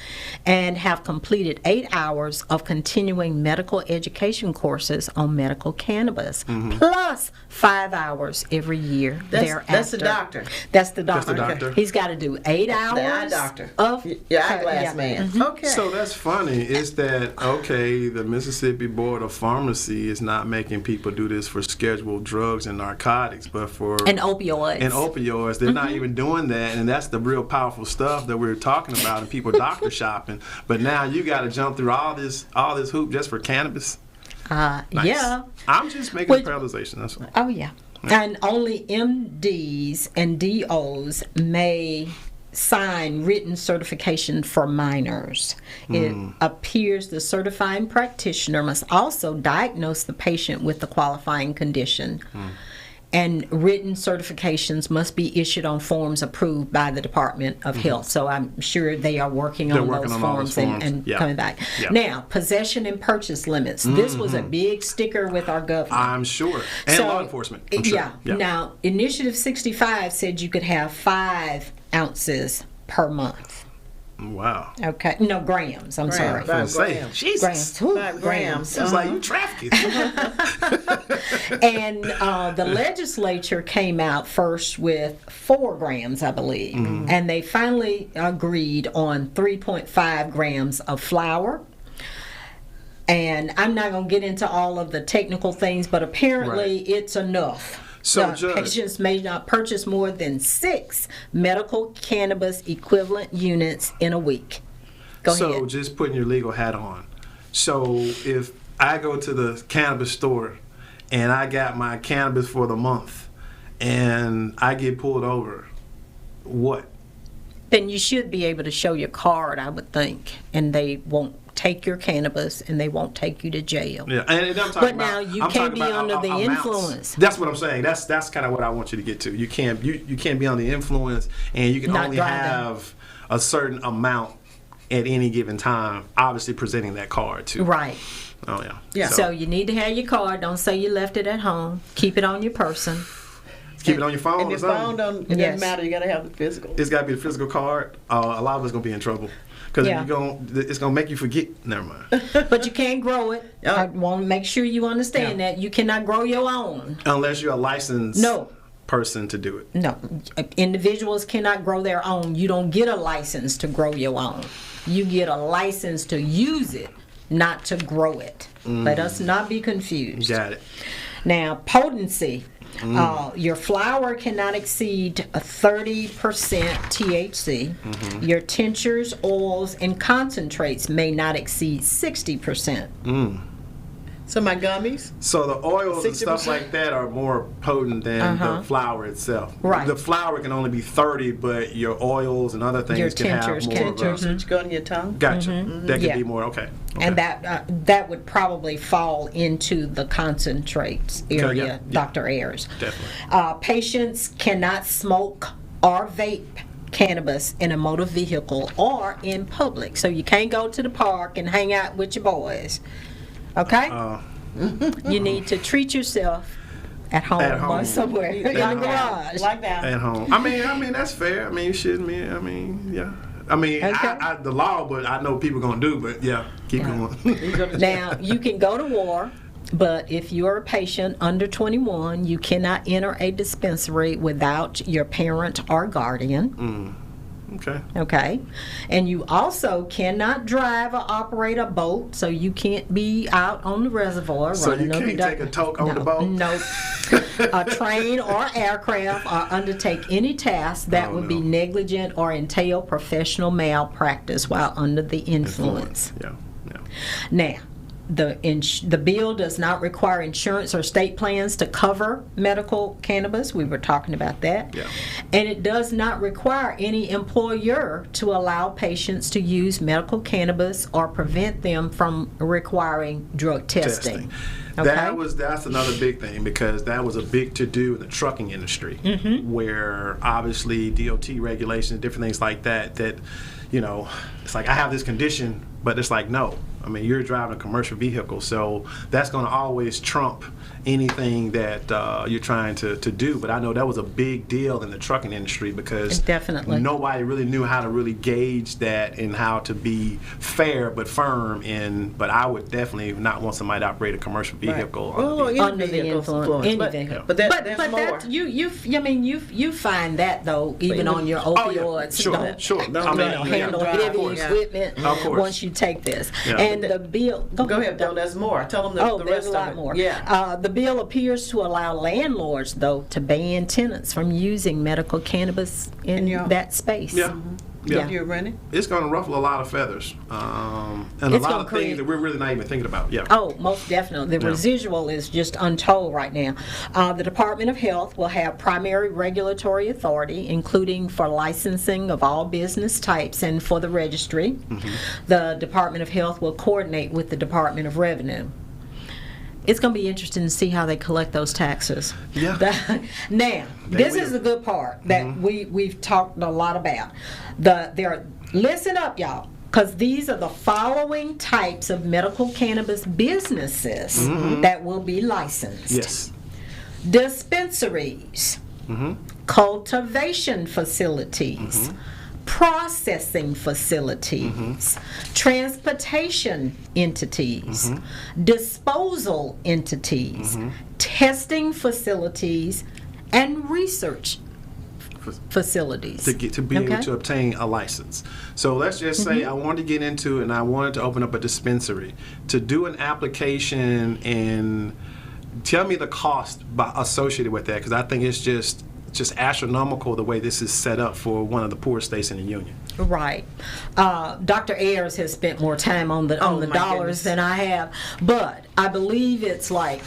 and have completed 8 hours of continuing medical education courses on medical cannabis, plus 5 hours every year thereafter. That's the doctor. That's the doctor. That's the doctor. He's got to do 8 hours. The eye doctor. Of Your eyeglass man. Okay. So that's funny. Is that okay? The Mississippi Board of Pharmacy is not making people do this for scheduled drugs and narcotics, but for and opioids. They're not even doing that, and that's the real powerful stuff that we're talking about, and people doctor shopping. But now you got to jump through all this hoop just for cannabis. Nice. Yeah. I'm just making a parallelization. That's all. Oh, yeah. And only MDs and DOs may sign written certification for minors. It appears the certifying practitioner must also diagnose the patient with the qualifying condition. And written certifications must be issued on forms approved by the Department of Health. So I'm sure they are working on those forms and coming back. Yeah. Now, possession and purchase limits. This was a big sticker with our government. I'm sure. And law enforcement. I'm sure. Yeah. Now, Initiative 65 said you could have 5 ounces per month. Wow. Okay. No, grams. I'm sorry. 5 grams. Jesus. Grams. Ooh, 5 grams. It's like you trafficking. And the legislature came out first with 4 grams, I believe. And they finally agreed on 3.5 grams of flour. And I'm not going to get into all of the technical things, but apparently it's enough. So, Judge, patients may not purchase more than 6 medical cannabis equivalent units in a week. Go ahead. So, just putting your legal hat on. So, if I go to the cannabis store and I got my cannabis for the month and I get pulled over, what? Then you should be able to show your card, I would think, and they won't take your cannabis and they won't take you to jail. Yeah, and I'm talking But about, now you I'm can't talking be about under the amounts. influence. That's what I'm saying. That's kind of what I want you to get to. You can't be on the influence, and you can Not only driving. have a certain amount at any given time. Obviously, presenting that card too. Right. Oh yeah. Yeah. So you need to have your card. Don't say you left it at home. Keep it on your person. Keep it on your phone And or your phone something. it Yes. doesn't matter. You got to have the physical. It's got to be a physical card. A lot of us gonna be in trouble because Yeah. it's gonna make you forget. Never mind. But you can't grow it. I want to make sure you understand that. You cannot grow your own. Unless you're a licensed person to do it. No. Individuals cannot grow their own. You don't get a license to grow your own. You get a license to use it, not to grow it. Let us not be confused. Got it. Now, potency. Your flour cannot exceed 30% THC. Your tinctures, oils, and concentrates may not exceed 60%. So my gummies. So the oils and stuff 60%? like that are more potent than the flour itself. Right. The flour can only be 30, but your oils and other things Your can have tinctures more can- of Tinctures, a... which go in your tongue. Gotcha. That could Yeah. be more, okay. And that would probably fall into the concentrates area, yeah. Dr. Ayers. Definitely. Patients cannot smoke or vape cannabis in a motor vehicle or in public. So you can't go to the park and hang out with your boys. Okay? You need to treat yourself at home, At home. or somewhere in the garage. Like that. At home. I mean, that's fair. I mean, you shouldn't be, yeah. I mean, Okay. the law, but I know people gonna do, but yeah, keep going. Now, you can go to war, but if you're a patient under 21, you cannot enter a dispensary without your parent or guardian. Okay. Okay? And you also cannot drive or operate a boat, so you can't be out on the reservoir So running you up and can't take a toke on the boat? No. A train or aircraft or undertake any task that would be negligent or entail professional malpractice while under the influence. Yeah. Now, the bill does not require insurance or state plans to cover medical cannabis. We were talking about that. Yeah. And it does not require any employer to allow patients to use medical cannabis or prevent them from requiring drug testing. Okay? That's another big thing, because that was a big to-do in the trucking industry, where obviously DOT regulations, different things like that, it's like, I have this condition, but it's like, no, I mean, you're driving a commercial vehicle, so that's going to always trump anything that you're trying to do. But I know that was a big deal in the trucking industry because Definitely. nobody really knew how to really gauge that and how to be fair but firm. But I would definitely not want somebody to operate a commercial vehicle Under the influence. Any vehicle. But there's more. That, you find that though even on your opioids. Sure. Handle heavy equipment once you take this. Yeah. And the bill. Go ahead, Bill. There's more. Tell them the there's rest a lot of it. more. Yeah. The bill appears to allow landlords, though, to ban tenants from using medical cannabis in that space. Yeah. Yeah. You ready? It's going to ruffle a lot of feathers, and a It's lot gonna of things that we're really not even thinking about. Yeah. Oh, most definitely. The residual is just untold right now. The Department of Health will have primary regulatory authority, including for licensing of all business types and for the registry. The Department of Health will coordinate with the Department of Revenue. It's going to be interesting to see how they collect those taxes. Yeah. Now, this is the good part that we've talked a lot about. Listen up, y'all, because these are the following types of medical cannabis businesses that will be licensed. Yes. Dispensaries, cultivation facilities, processing facilities, transportation entities, disposal entities, testing facilities, and research facilities. To be able to obtain a license. So let's just say I wanted to get into it and I wanted to open up a dispensary. To do an application and tell me the cost associated with that, because I think it's just astronomical the way this is set up for one of the poorest states in the union. Right. Dr. Ayers has spent more time on the dollars than I have, but I believe it's like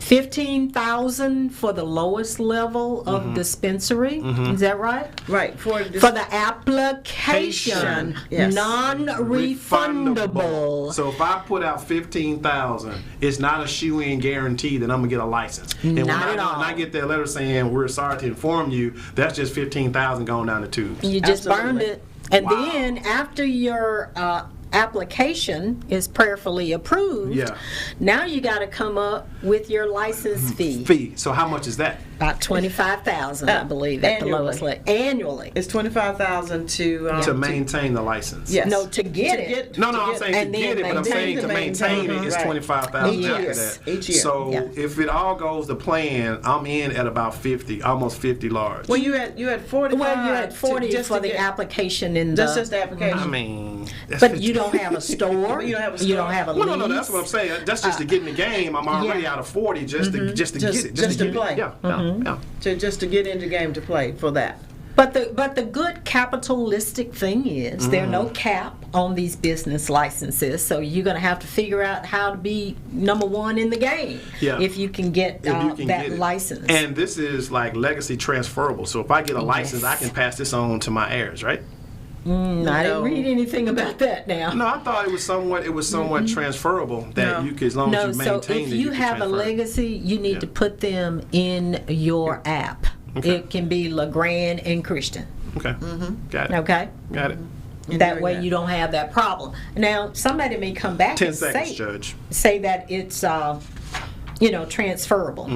$15,000 for the lowest level of dispensary. Is that right? Right. For the application, non-refundable. So if I put out $15,000, it's not a shoe-in guarantee that I'm gonna get a license. And when I get that letter saying we're sorry to inform you, that's just $15,000 going down the tubes. You just burned it, and then after your application is prayerfully approved, now you got to come up with your license fee. So how much is that? About $25,000, I believe, at the lowest level. Annually. It's $25,000 to maintain the license. Yes. No, to get it. No, I'm saying to get it, but I'm saying to maintain it is $25,000 after that. Each year. So if it all goes to plan, I'm in at about 50, almost 50 large. Well, you had 45. Well, you had 40 just for the application in That's just the application. I mean, but you don't have a store. You don't have a store. You don't have a lease. No, that's what I'm saying. That's just to get in the game. I'm already out of 40 just to get it. Just to play. Yeah. Just to get into the game to play for that. But the good capitalistic thing is there are no cap on these business licenses, so you're going to have to figure out how to be number one in the game if you can get that license. And this is like legacy transferable. So if I get a license, I can pass this on to my heirs, right? I didn't read anything about that now. No, I thought it was somewhat transferable that you could, as long as you maintain it. So if you have a legacy, you need to put them in your app. Okay. It can be LeGrand and Christian. Okay. Got it. Okay. Got it. That way you don't have that problem. Now, somebody may come back 10 and seconds, Judge. say that it's transferable.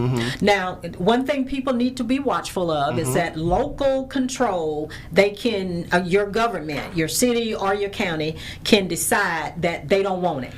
Now, one thing people need to be watchful of is that local control, they can, your government, your city or your county can decide that they don't want it.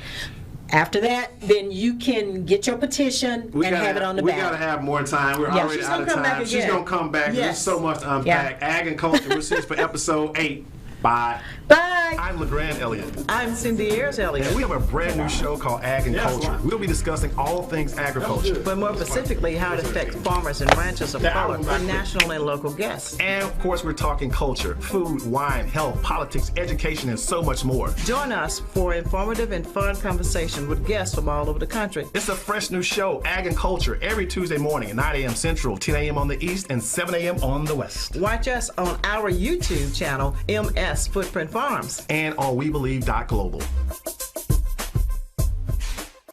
After that, then you can get your petition and have it on the ballot. We got to have more time. We're already out of time. She's going to come back. There's so much to unpack. Ag and Culture, we'll see you for episode 8. Bye. Bye. I'm LeGrand Elliott. I'm Cindy Ayers Elliott. And we have a brand new show called Ag and Culture. We'll be discussing all things agriculture. But more specifically, how it affects farmers and ranchers of color, our national and local guests. And of course, we're talking culture, food, wine, health, politics, education, and so much more. Join us for informative and fun conversation with guests from all over the country. It's a fresh new show, Ag and Culture, every Tuesday morning at 9 a.m. Central, 10 a.m. on the East, and 7 a.m. on the West. Watch us on our YouTube channel, MS Footprint Farms. And on WeBelieve.global.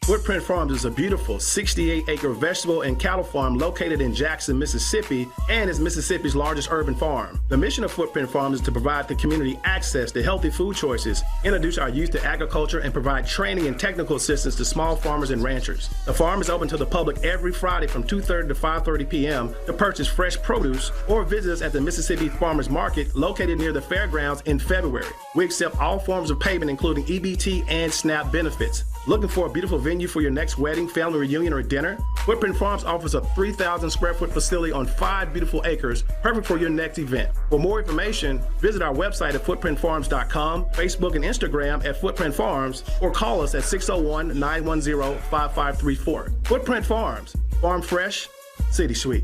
Footprint Farms is a beautiful 68-acre vegetable and cattle farm located in Jackson, Mississippi, and is Mississippi's largest urban farm. The mission of Footprint Farms is to provide the community access to healthy food choices, introduce our youth to agriculture, and provide training and technical assistance to small farmers and ranchers. The farm is open to the public every Friday from 2:30 to 5:30 p.m. to purchase fresh produce or visit us at the Mississippi Farmers Market located near the fairgrounds in February. We accept all forms of payment, including EBT and SNAP benefits. Looking for a beautiful venue for your next wedding, family reunion, or dinner? Footprint Farms offers a 3,000 square foot facility on 5 beautiful acres, perfect for your next event. For more information, visit our website at footprintfarms.com, Facebook and Instagram at Footprint Farms, or call us at 601-910-5534. Footprint Farms, farm fresh, city sweet.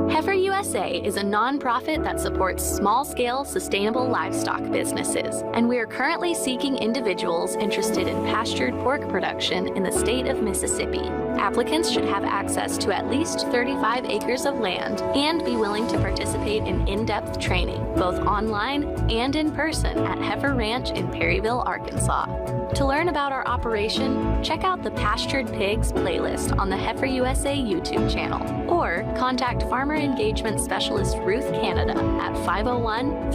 Heifer USA is a nonprofit that supports small-scale, sustainable livestock businesses, and we are currently seeking individuals interested in pastured pork production in the state of Mississippi. Applicants should have access to at least 35 acres of land and be willing to participate in in-depth training, both online and in person at Heifer Ranch in Perryville, Arkansas. To learn about our operation, check out the Pastured Pigs playlist on the Heifer USA YouTube channel, or contact Farmer Engagement Specialist Ruth Canada at 501-3